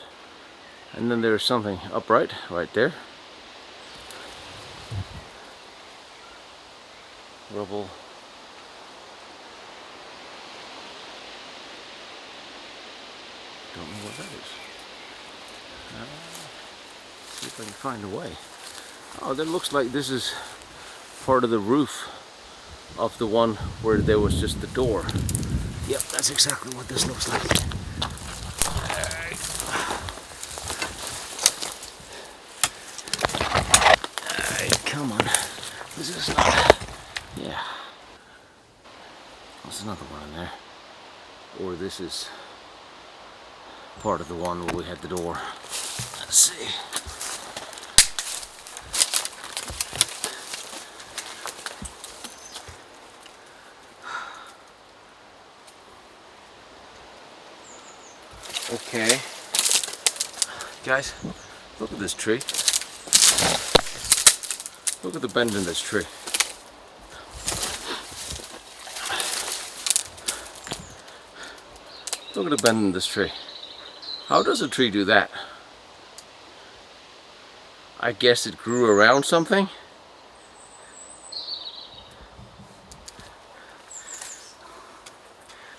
And then there's something upright right there. Rubble. Don't know what that is. See if I can find a way. Oh, that looks like this is part of the roof of the one where there was just the door. Yep, that's exactly what this looks like. Alright. Alright, come on. This is not... Yeah. There's another one in there. Or this is part of the one where we had the door. Let's see. Okay. Guys, look at this tree. Look at the bend in this tree. Look at the bend in this tree. How does a tree do that? I guess it grew around something.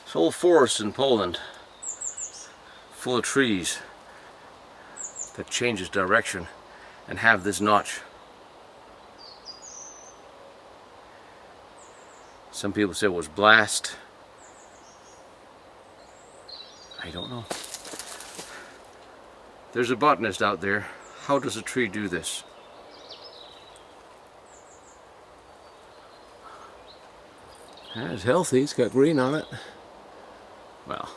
This whole forest in Poland, full of trees that changes direction and have this notch. Some people say it was blast. I don't know. There's a botanist out there. How does a tree do this? It's healthy, it's got green on it. Well,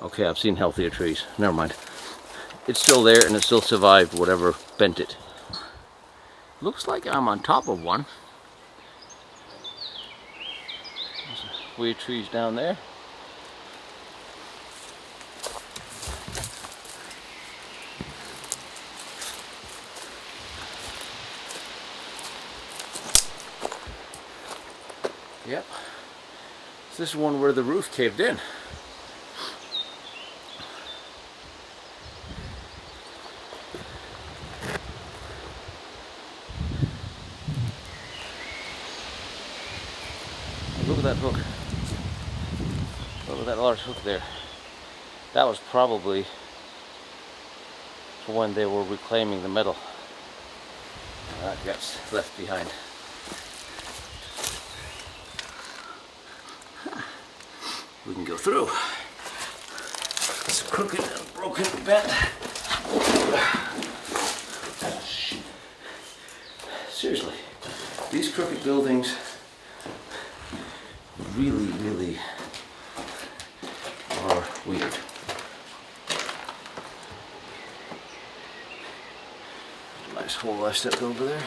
okay, I've seen healthier trees. Never mind. It's still there and it still survived whatever bent it. Looks like I'm on top of one. There's weird trees down there. Yep. This is one where the roof caved in. Look at that hook. Look at that large hook there. That was probably for when they were reclaiming the metal. That gets left behind. We can go through. It's crooked and broken and bent. Seriously, these crooked buildings really are weird. Nice hole I stepped over there.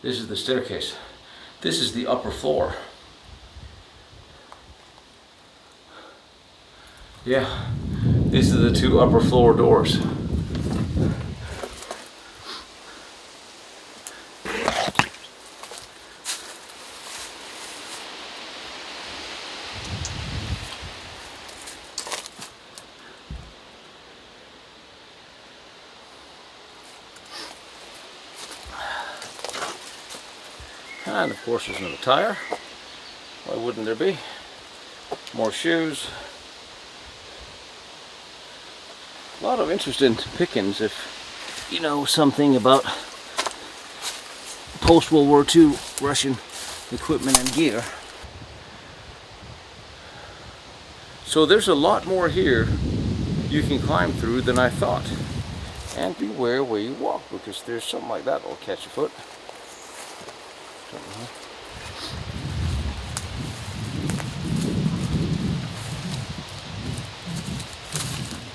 This is the staircase. This is the upper floor. Yeah, these are the two upper floor doors. And of course there's another tire. Why wouldn't there be? More shoes. A lot of interesting pickings if you know something about post-World War II Russian equipment and gear. So there's a lot more here you can climb through than I thought. And beware where you walk, because there's something like that that'll catch your foot.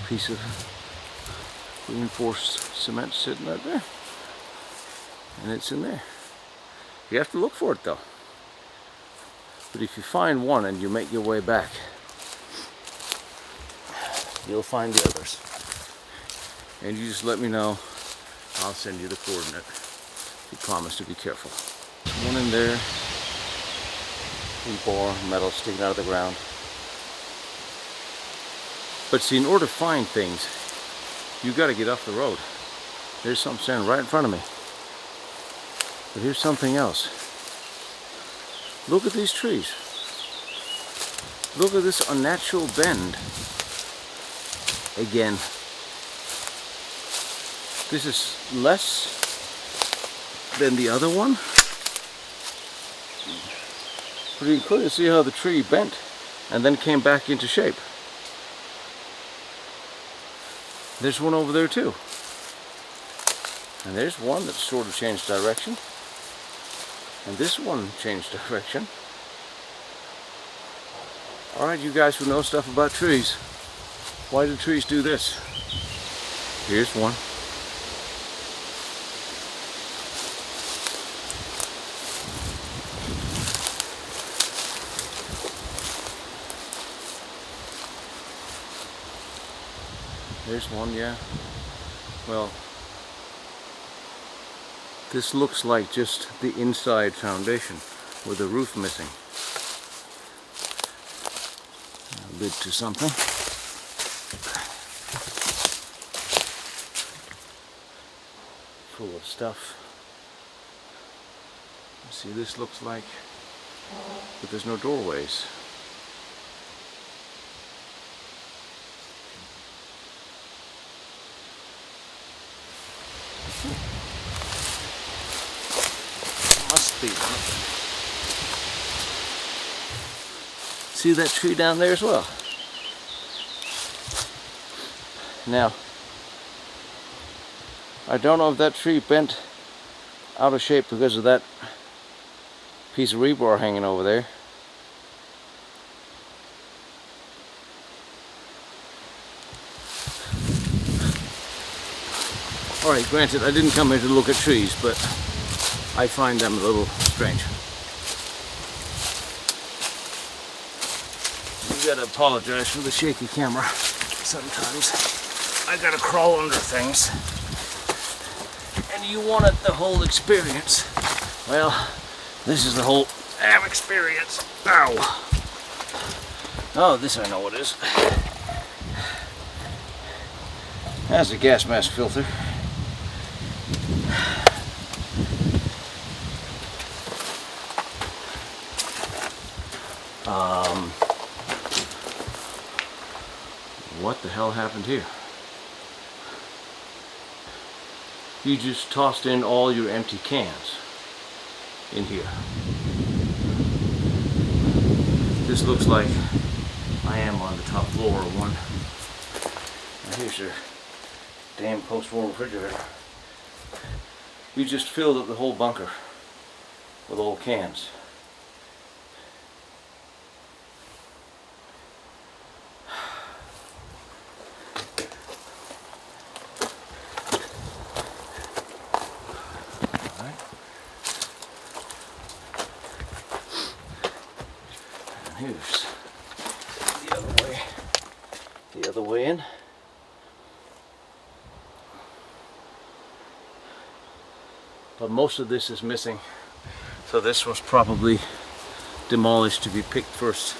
Piece of reinforced cement sitting right there. And it's in there. You have to look for it though. But if you find one and you make your way back, you'll find the others. And you just let me know. I'll send you the coordinate. You promise to be careful. There's one in there. Bore metal sticking out of the ground. But see, in order to find things, you got to get off the road. There's something standing right in front of me. But here's something else. Look at these trees. Look at this unnatural bend. Again, this is less than the other one. But you can clearly see how the tree bent and then came back into shape. There's one over there too. And there's one that sort of changed direction. And this one changed direction. Alright, you guys who know stuff about trees, why do trees do this? Here's one. There's one, yeah. Well, this looks like just the inside foundation with the roof missing. A lid to something. Full of stuff. See, this looks like, but there's no doorways. Must be one. See that tree down there as well? Now, I don't know if that tree bent out of shape because of that piece of rebar hanging over there. Alright, granted, I didn't come here to look at trees, but I find them a little strange. You gotta apologize for the shaky camera. Sometimes I gotta crawl under things. And you wanted the whole experience. Well, this is the whole damn experience. Ow! Oh, this I know what it is. That's a gas mask filter. What the hell happened here? You just tossed in all your empty cans in here. This looks like I am on the top floor of one. Now here's your damn post-war refrigerator. You just filled up the whole bunker with old cans. Here's the other way in. But most of this is missing, so this was probably demolished to be picked first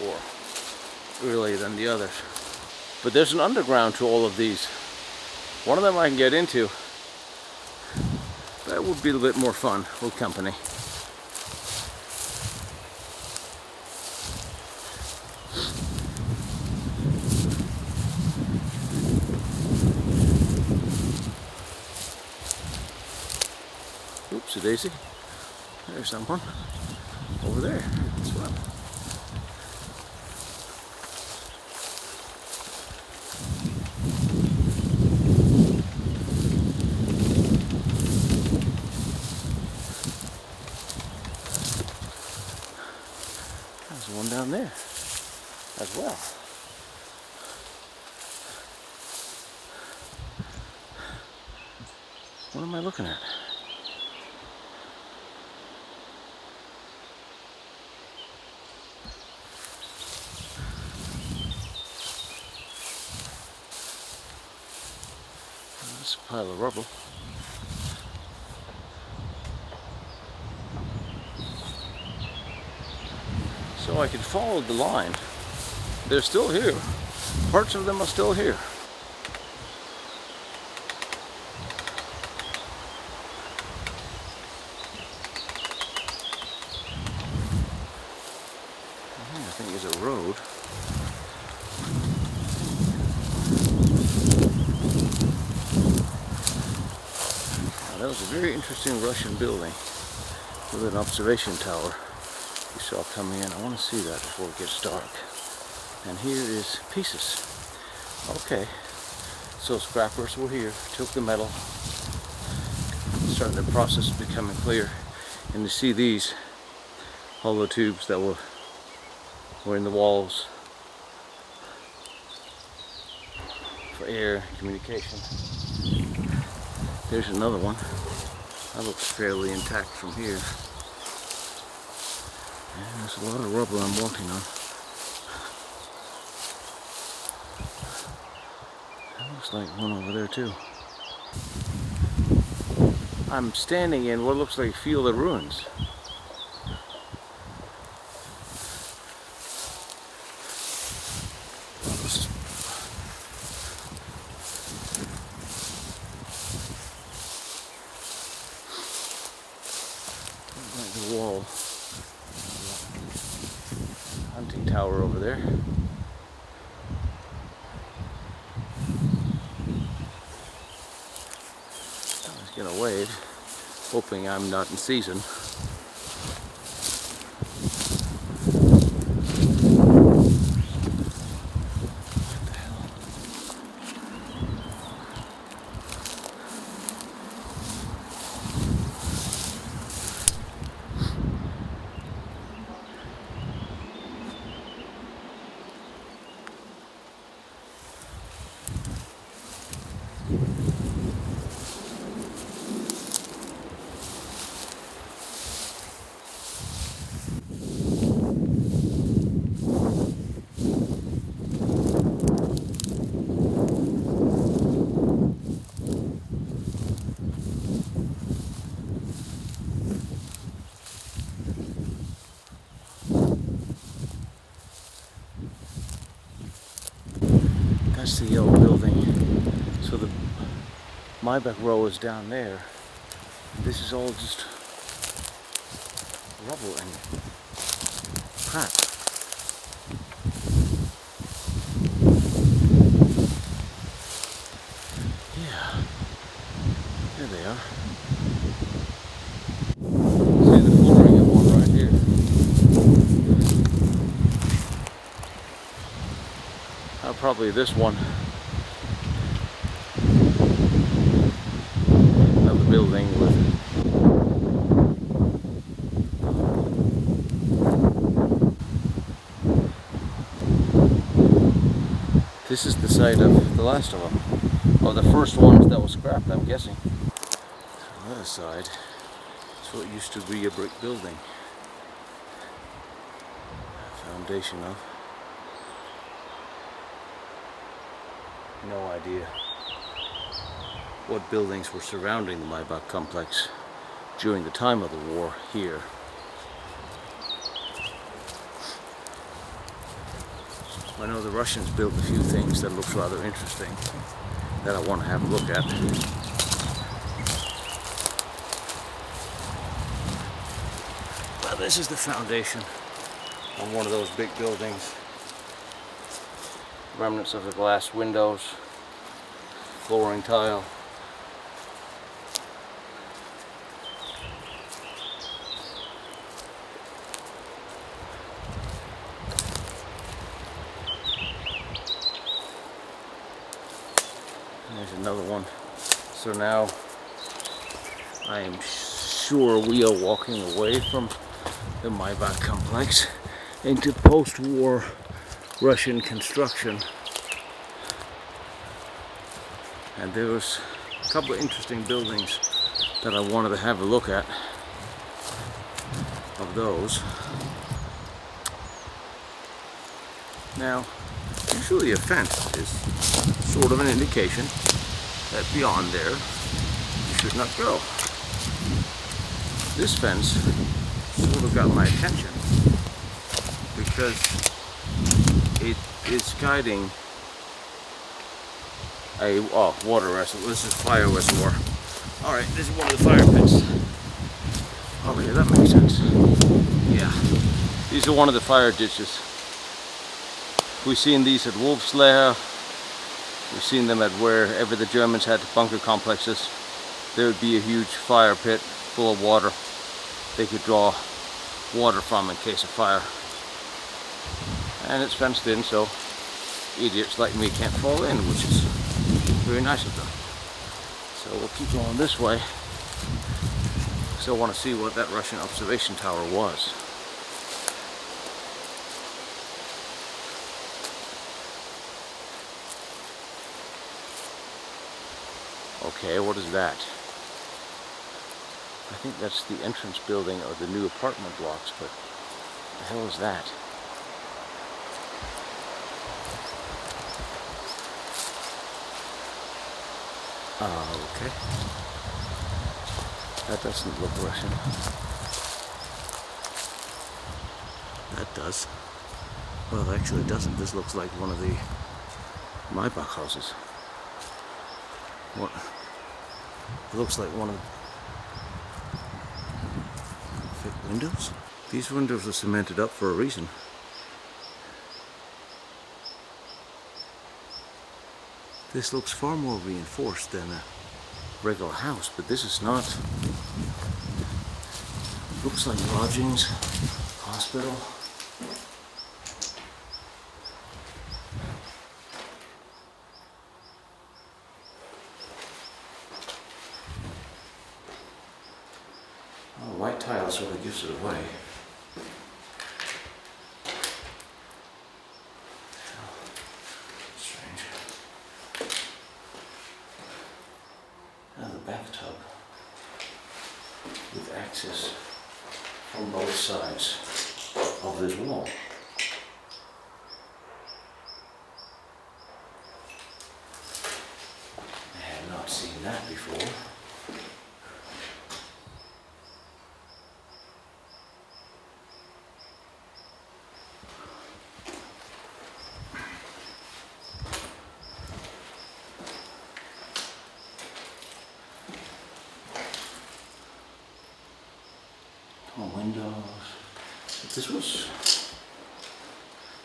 or earlier than the others. But there's an underground to all of these. One of them I can get into. That would be a little bit more fun with company. Oopsie daisy. There's someone over there as well. There's one down there as well. What am I looking at? pile of rubble. So I can follow the line. They're still here. Parts of them are still here. I think there's a road. Now, that was a very interesting Russian building with an observation tower. You saw coming in. I want to see that before it gets dark. And here is pieces. Okay, so scrappers were here, took the metal, starting the process of becoming clear. And you see these hollow tubes that were in the walls for air communication. There's another one. That looks fairly intact from here. And there's a lot of rubber I'm walking on. That looks like one over there too. I'm standing in what looks like a field of ruins. Like the wall. Hunting tower over there. I was gonna wave, hoping I'm not in season. What the hell? That's the yellow building. So the Maybach row is down there. This is all just rubble and crap. Yeah, there they are. See the flooring of one right here. Probably this one of the building with this is the site of the last of them, or the first ones that was scrapped, I'm guessing. On the other side is what used to be a brick building. Foundation of. No idea what buildings were surrounding the Maybach complex during the time of the war here. I know the Russians built a few things that looks rather interesting that I want to have a look at. Well, this is the foundation on one of those big buildings. Remnants of the glass windows, flooring tile. And there's another one. So now I am sure we are walking away from the Maybach complex into post-war Russian construction, and there was a couple of interesting buildings that I wanted to have a look at of those. Now, usually a fence is sort of an indication that beyond there you should not go. This fence sort of got my attention because it is guiding a water reservoir. This is fire reservoir. Alright, this is one of the fire pits. Okay, that makes sense. Yeah, these are one of the fire ditches. We've seen these at Wolf's Lair. We've seen them at wherever the Germans had bunker complexes. There would be a huge fire pit full of water. They could draw water from in case of fire. And it's fenced in, so idiots like me can't fall in, which is very nice of them. So we'll keep going this way. Still want to see what that Russian observation tower was. Okay, what is that? I think that's the entrance building of the new apartment blocks, but what the hell is that? Okay. That doesn't look Russian. That does. Well, actually it doesn't. This looks like one of the Maybach houses. What? It looks like one of the fake windows. These windows are cemented up for a reason. This looks far more reinforced than a regular house, but this is not. Looks like lodgings, hospital. Oh, white tile sort of gives it away. Bathtub with access from both sides of this wall. I have not seen that before. Windows. This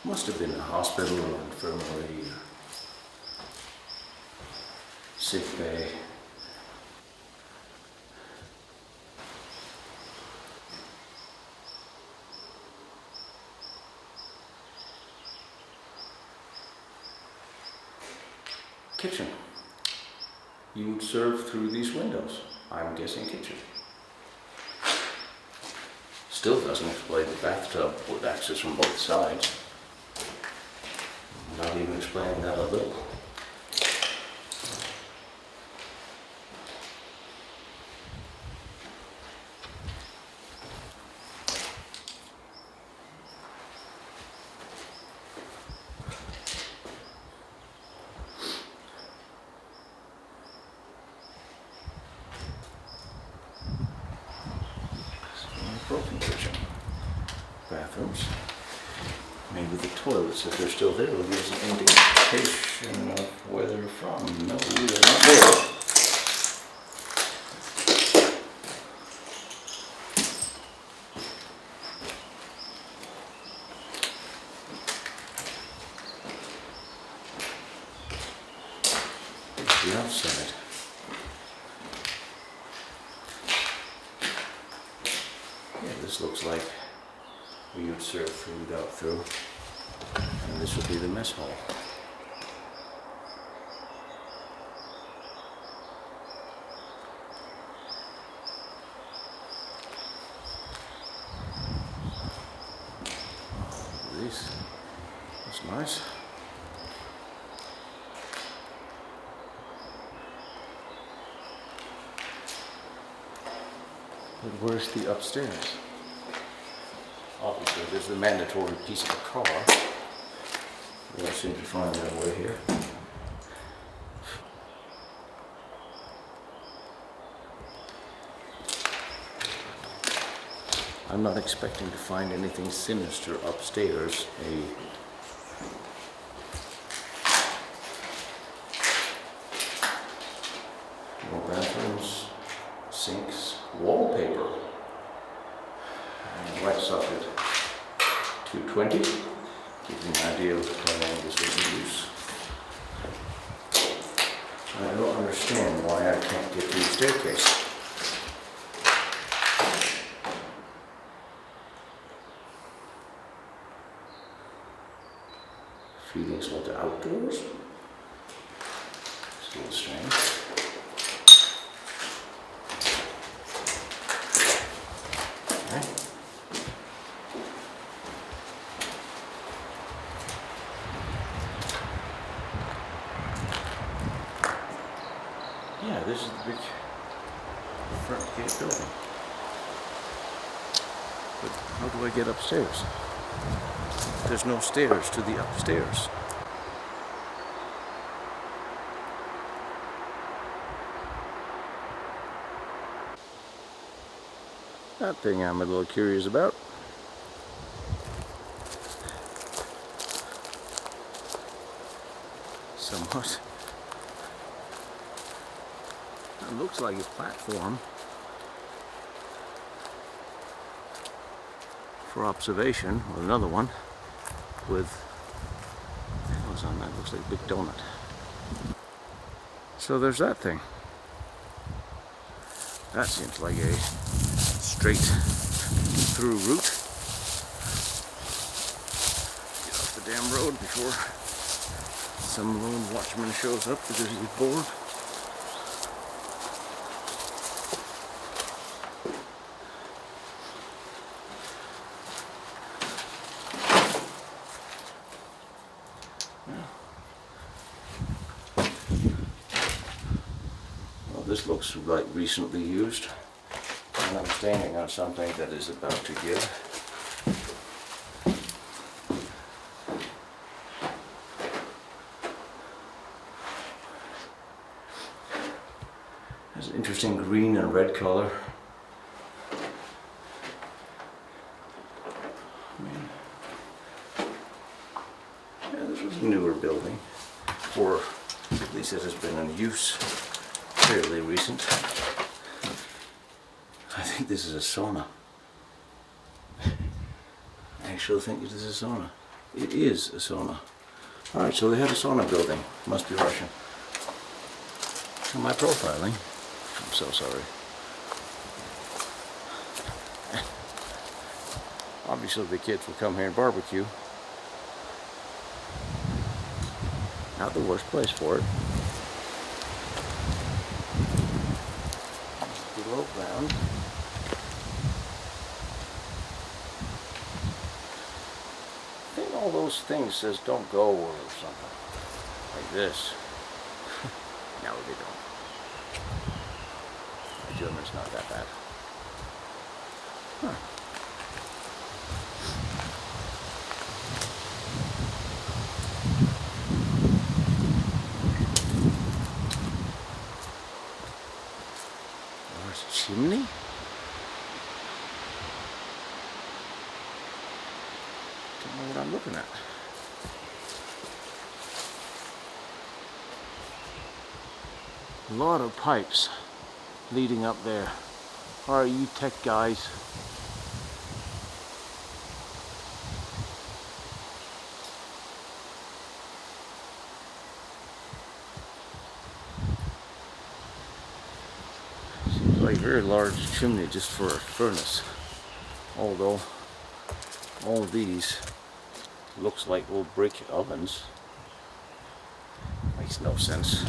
must have been a hospital or infirmary or sick bay. Kitchen. You would serve through these windows. I'm guessing kitchen. Still doesn't explain the bathtub with access from both sides. Not even explaining that a little. Broken kitchen. Bathrooms. Maybe the toilets, if they're still there, will give us an indication of where they're from. No, they're not there. Here's the outside. This looks like we would serve food out through, and this would be the mess hall. That's nice. But where's the upstairs? Obviously, there's the mandatory piece of the car. We don't seem to find that way here. I'm not expecting to find anything sinister upstairs. More bathrooms, sinks, wallpaper, and light socket 220. Gives me an idea of how long this will be used. I don't understand why I can't get to the staircase. Feelings like the outdoors. It's a little strange. Okay. Yeah, this is the big front gate building. But how do I get upstairs? There's no stairs to the upstairs. That thing I'm a little curious about. Somewhat. It looks like a platform for observation, or another one with, what's on that? Looks like a big donut. So there's that thing. That seems like a straight through route. Get off the damn road before some lone watchman shows up because he's bored. This looks like recently used, and I'm standing on something that is about to give. There's an interesting green and red color. Yeah, this was a newer building, or at least it has been in use. Fairly recent. I think this is a sauna. I actually think it is a sauna. It is a sauna. Alright, so they had a sauna building. Must be Russian. Am I profiling? I'm so sorry. Obviously the kids will come here and barbecue. Not the worst place for it. Low ground. I think all those things says don't go or something like this. No, they don't. My German's not that bad. Huh. Chimney? Don't know what I'm looking at. A lot of pipes leading up there. Alright, you tech guys. Like a very large chimney just for a furnace, although all these looks like old brick ovens. Makes no sense.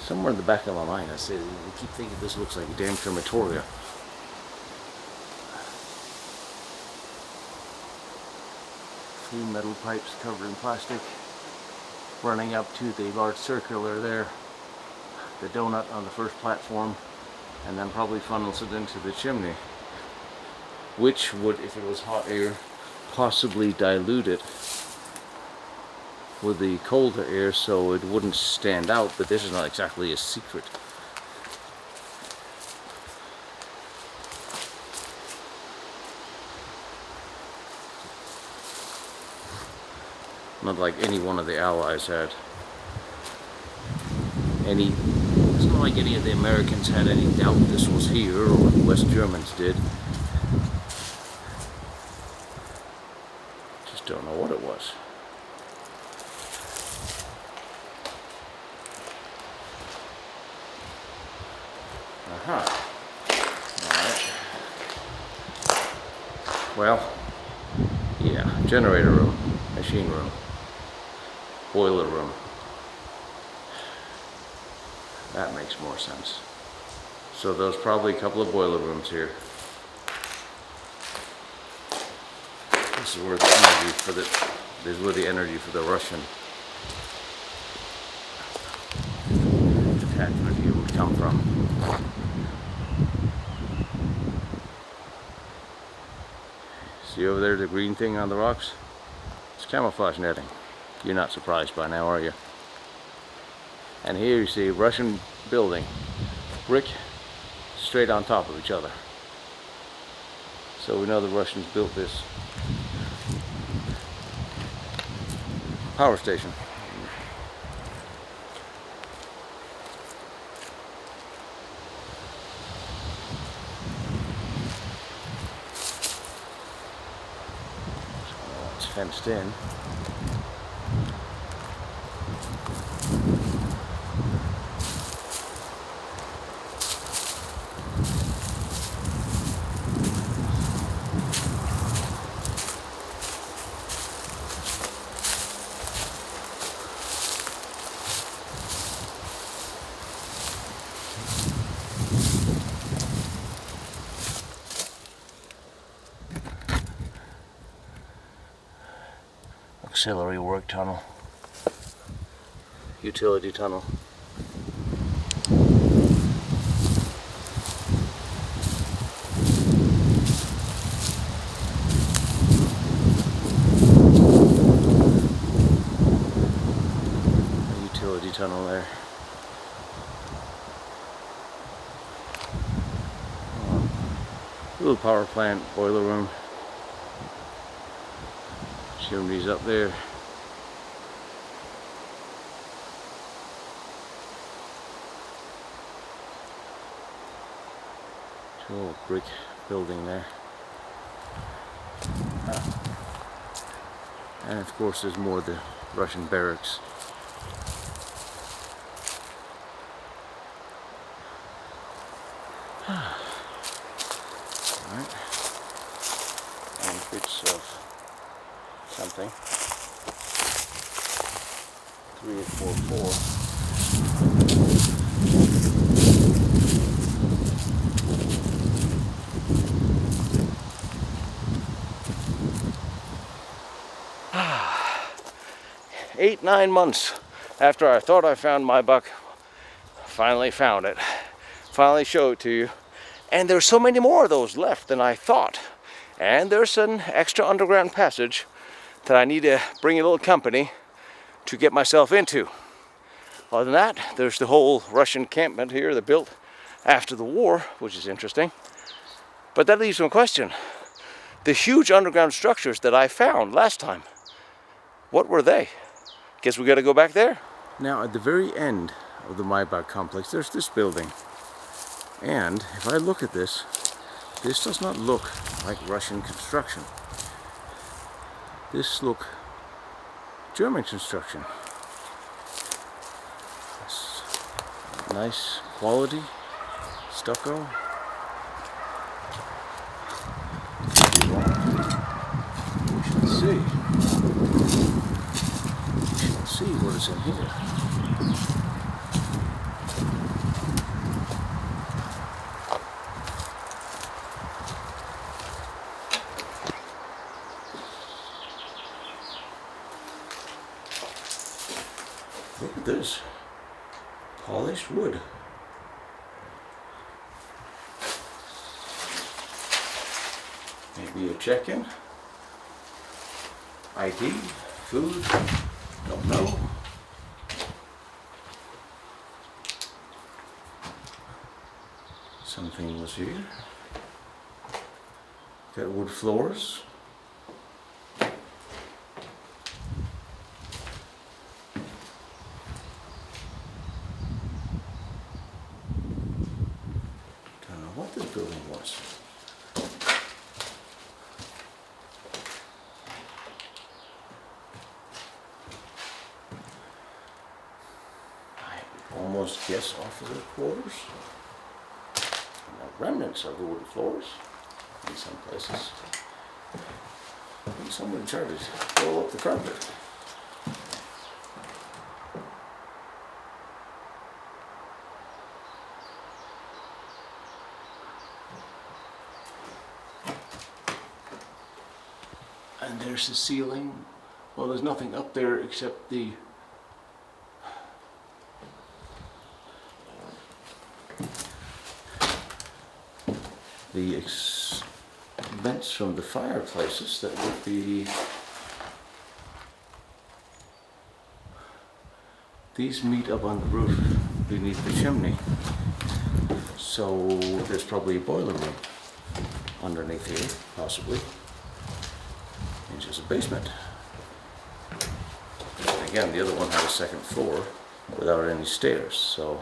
Somewhere in the back of my mind I say, I keep thinking this looks like a damn crematoria. Three metal pipes covered in plastic running up to the large circular there. The donut on the first platform, and then probably funnels it into the chimney, which would, if it was hot air, possibly dilute it with the colder air so it wouldn't stand out, but this is not exactly a secret. Not like any one of the Allies had any. It's not like any of the Americans had any doubt this was here, or the West Germans did. Just don't know what it was. Alright. Well, yeah, generator room, machine room, boiler room. That makes more sense. So there's probably a couple of boiler rooms here. This is where the energy for this is where the energy for the Russian attachment here would come from. See over there the green thing on the rocks? It's camouflage netting. You're not surprised by now, are you? And here you see Russian building, brick straight on top of each other. So we know the Russians built this power station. It's fenced in. Auxiliary work tunnel, utility tunnel. A utility tunnel there. Little power plant, boiler room. Chimneys up there. Little brick building there. And of course there's more of the Russian barracks. Alright. And bits of something. 3844. Eight, 9 months after I thought I found Maybach, finally found it. Finally show it to you. And there's so many more of those left than I thought. And there's an extra underground passage that I need to bring a little company to get myself into. Other than that, there's the whole Russian encampment here they built after the war, which is interesting. But that leaves one question. The huge underground structures that I found last time, what were they? Guess we gotta go back there. Now at the very end of the Maybach complex, there's this building. And if I look at this does not look like Russian construction. This looks German construction. It's nice quality stucco. We shall see. We shall see what is in here. Look at this. Polished wood. Maybe a check-in. ID, food, don't know. Something was here. Got wood floors. remnants. I almost guess officer quarters. And the remnants of the wooden floors in some places. And someone tried to roll up the carpet. And there's the ceiling. Well, there's nothing up there except the vents from the fireplaces that would be, these meet up on the roof beneath the chimney. So there's probably a boiler room underneath here, possibly. It's just a basement. And again, the other one had a second floor without any stairs, so.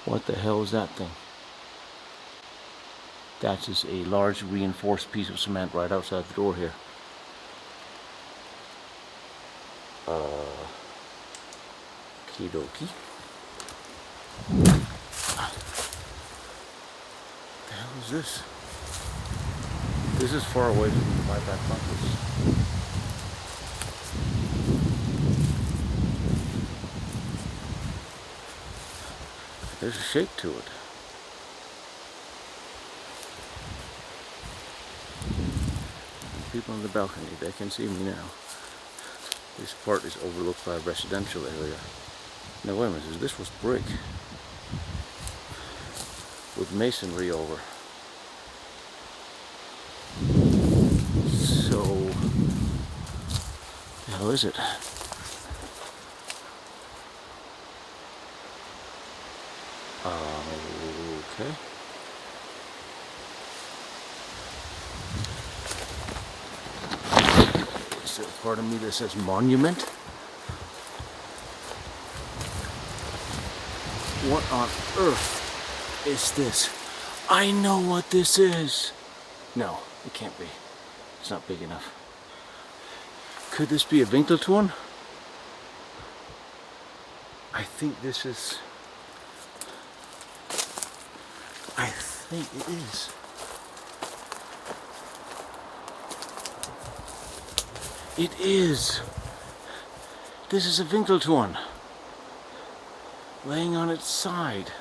What the hell is that thing? That's just a large reinforced piece of cement right outside the door here. Okie dokie. What the hell is this? This is far away from the Maybach bunkers. There's a shape to it. People on the balcony, they can see me now. This part is overlooked by a residential area. Now wait a minute, this was brick with masonry over. So, what the hell is it? Okay. Is there a part of me that says monument? What on earth is this? I know what this is. No, it can't be. It's not big enough. Could this be a Winkelturm? I think this is... I think it is. It is. This is a Winkelturm. Laying on its side.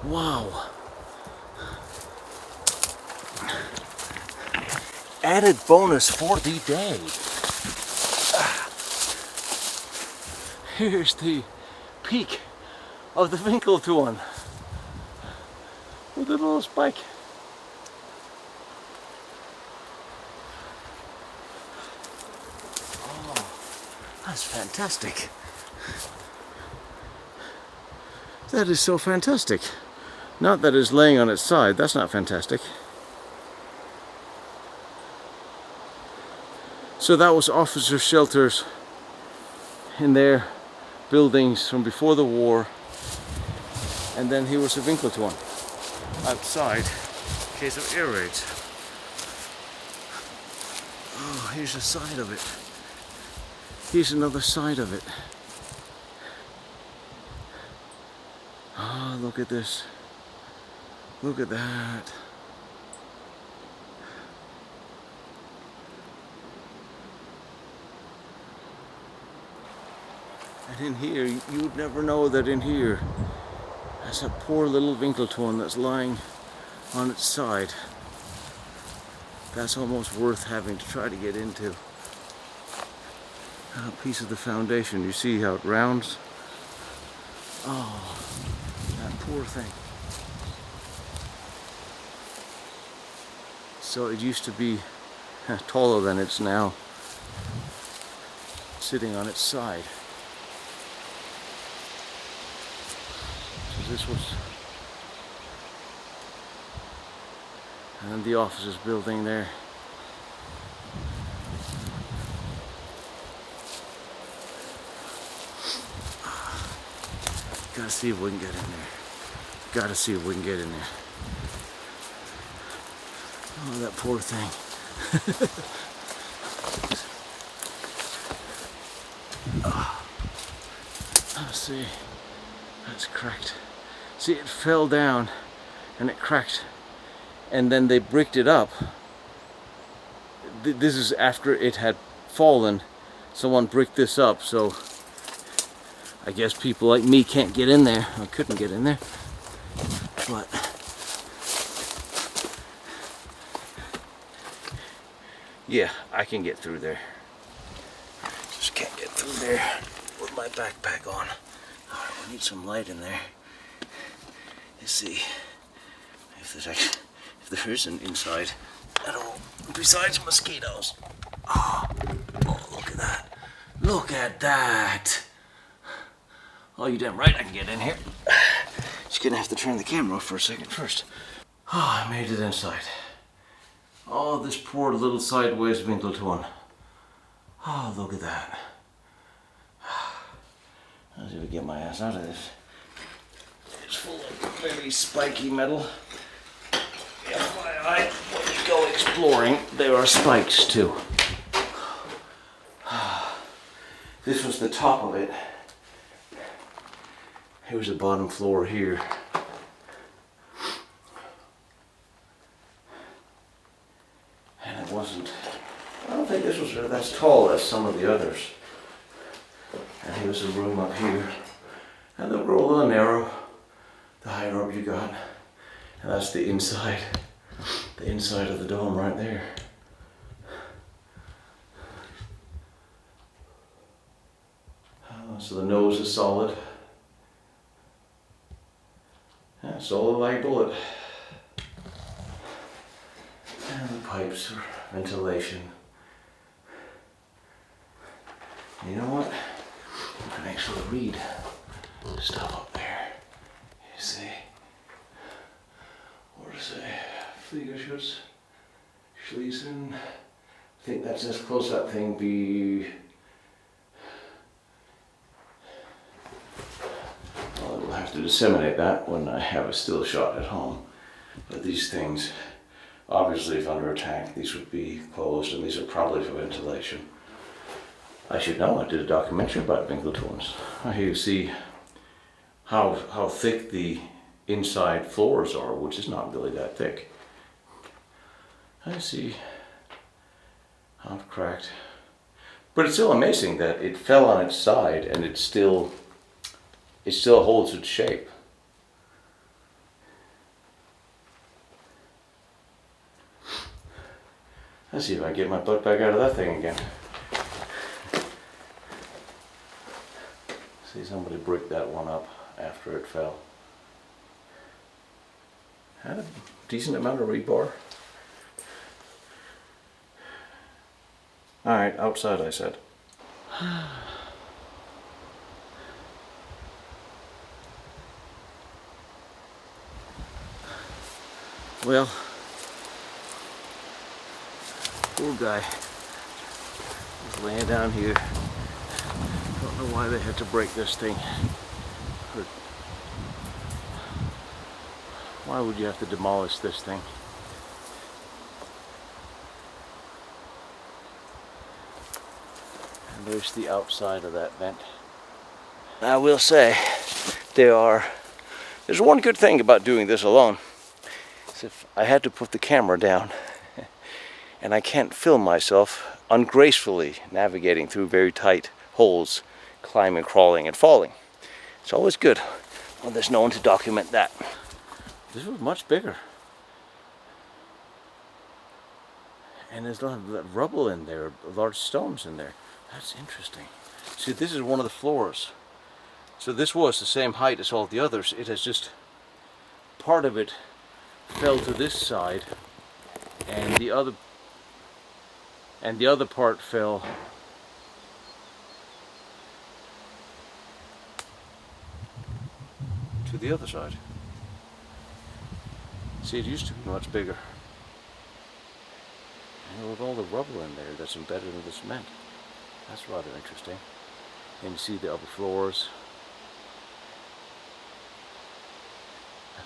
Wow. Added bonus for the day. Here's the peak of the Winkelturm with a little spike. Oh, that's fantastic. That is so fantastic. Not that it's laying on its side, that's not fantastic. So that was officer shelters in their buildings from before the war, and then here was a Winkelturm outside in case of air raids. Oh, here's a side of it. Here's another side of it. Ah, oh, look at this. Look at that. And in here, you would never know that in here, there's a poor little Winkelturm that's lying on its side. That's almost worth having to try to get into. A piece of the foundation, you see how it rounds? Oh, that poor thing. So it used to be taller than it's now, sitting on its side. So this was And the offices building there. Gotta see if we can get in there. Gotta see if we can get in there. Oh, that poor thing. Let's see. That's cracked. See, it fell down and it cracked. And then they bricked it up. This is after it had fallen. Someone bricked this up, so I guess people like me can't get in there. I couldn't get in there. But yeah, I can get through there. Just can't get through there with my backpack on. Alright, we need some light in there. Let's see if there is an inside at all besides mosquitoes. Oh, look at that. Look at that. Oh, you damn right I can get in here. Just gonna have to turn the camera off for a second first. Oh, I made it inside. Oh, this poor little sideways Winkelturm. Oh, look at that. Let's see if we get my ass out of this. It's full of very spiky metal. FYI, when you go exploring, there are spikes too. This was the top of it. Here's the bottom floor here. And it wasn't, I don't think this was as tall as some of the others. And here's a room up here. And they'll grow a little narrow the higher up you got. And that's the inside of the dome right there. So the nose is solid. Yeah, solid like bullet. And the pipes for ventilation. You know what? You can actually read stuff up there. You see? What does it say? Fliegerschutz, Schließen. I think that's as close as that thing be. Well, we'll have to disseminate that when I have a still shot at home. But these things, obviously if under attack, these would be closed, and these are probably for ventilation. I should know, I did a documentary about Winkelturms. Here you see how thick the inside floors are, which is not really that thick. I see how it cracked. But it's still amazing that it fell on its side and it still holds its shape. Let's see if I can get my butt back out of that thing again. See, somebody bricked that one up after it fell. Had a decent amount of rebar. Alright, outside I said. Well, poor guy was laying down here. Don't know why they had to break this thing. But why would you have to demolish this thing? And there's the outside of that vent. I will say, there's one good thing about doing this alone. Is if I had to put the camera down and I can't film myself ungracefully navigating through very tight holes, climbing, crawling, and falling. It's always good when there's no one to document that. This was much bigger. And there's a lot of rubble in there, large stones in there. That's interesting. See, this is one of the floors. So this was the same height as all the others. It has just, part of it fell to this side, and the other part fell to the other side. See, it used to be much bigger. And with all the rubble in there that's embedded in the cement. That's rather interesting. And you see the upper floors.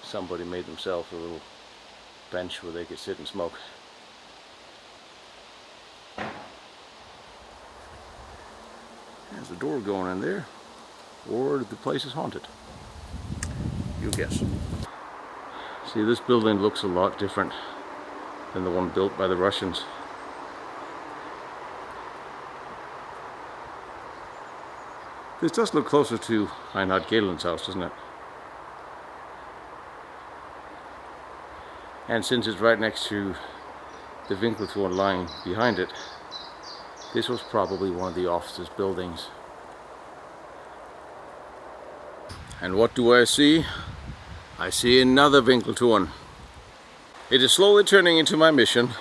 Somebody made themselves a little bench where they could sit and smoke. There's a door going in there. Or the place is haunted. You guess. See, this building looks a lot different than the one built by the Russians. This does look closer to Reinhard Gehlen's house, doesn't it? And since it's right next to the Winkelturm line behind it, this was probably one of the offices buildings. And what do I see? I see another Winkelturm. It is slowly turning into my mission,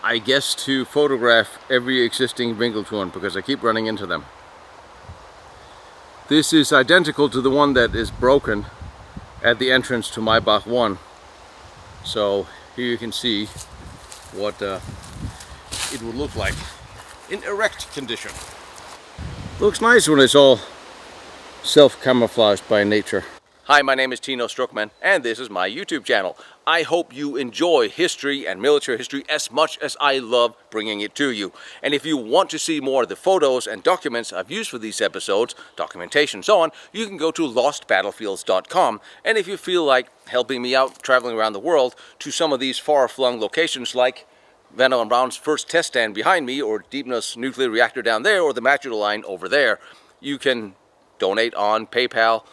I guess, to photograph every existing Winkelturm because I keep running into them. This is identical to the one that is broken at the entrance to Maybach I. So here you can see what it would look like in erect condition. Looks nice when it's all self-camouflaged by nature. Hi, my name is Tino Struckmann, and this is my YouTube channel. I hope you enjoy history and military history as much as I love bringing it to you. And if you want to see more of the photos and documents I've used for these episodes, documentation and so on, you can go to lostbattlefields.com. And if you feel like helping me out traveling around the world to some of these far-flung locations like Van Allen Brown's first test stand behind me, or Deepna's nuclear reactor down there, or the Maginot Line over there, you can donate on PayPal,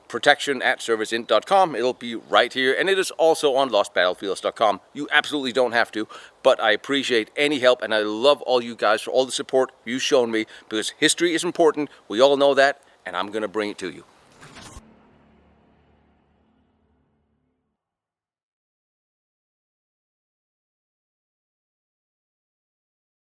protection@serviceint.com. It'll be right here, and it is also on lostbattlefields.com. You absolutely don't have to, but I appreciate any help, and I love all you guys for all the support you've shown me, because history is important. We all know that, and I'm going to bring it to you.